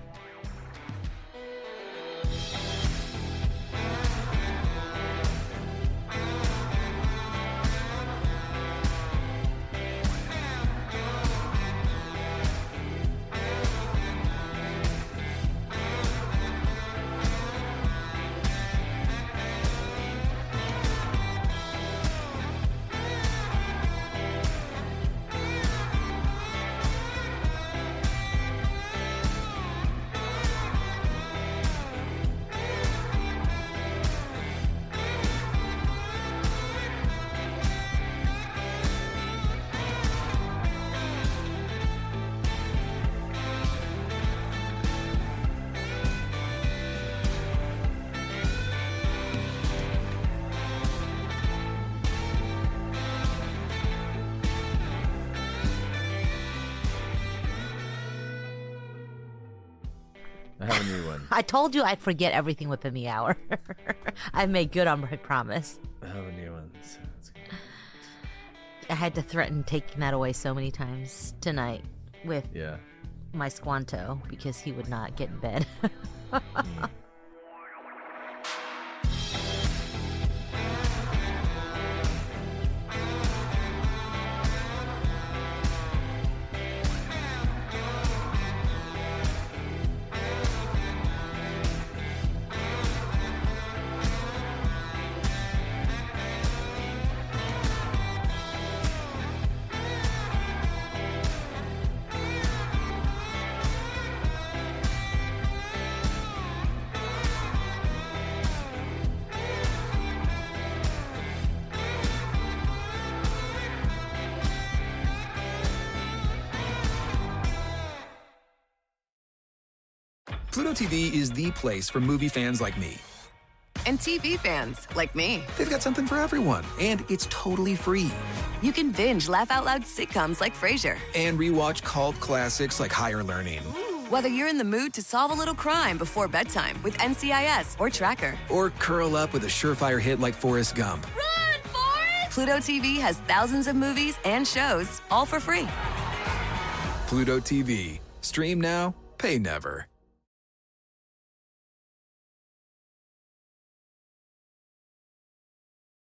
I have a new one. I told you I'd forget everything within the hour. I made good on my promise. I have a new one. Sounds good. I had to threaten taking that away so many times tonight with my Squanto because he would not get in bed. Pluto TV is the place for movie fans like me. And TV fans like me. They've got something for everyone, and it's totally free. You can binge laugh-out-loud sitcoms like Frasier. And rewatch cult classics like Higher Learning. Whether you're in the mood to solve a little crime before bedtime with NCIS or Tracker. Or curl up with a surefire hit like Forrest Gump. Run, Forrest! Pluto TV has thousands of movies and shows, all for free. Pluto TV. Stream now, pay never.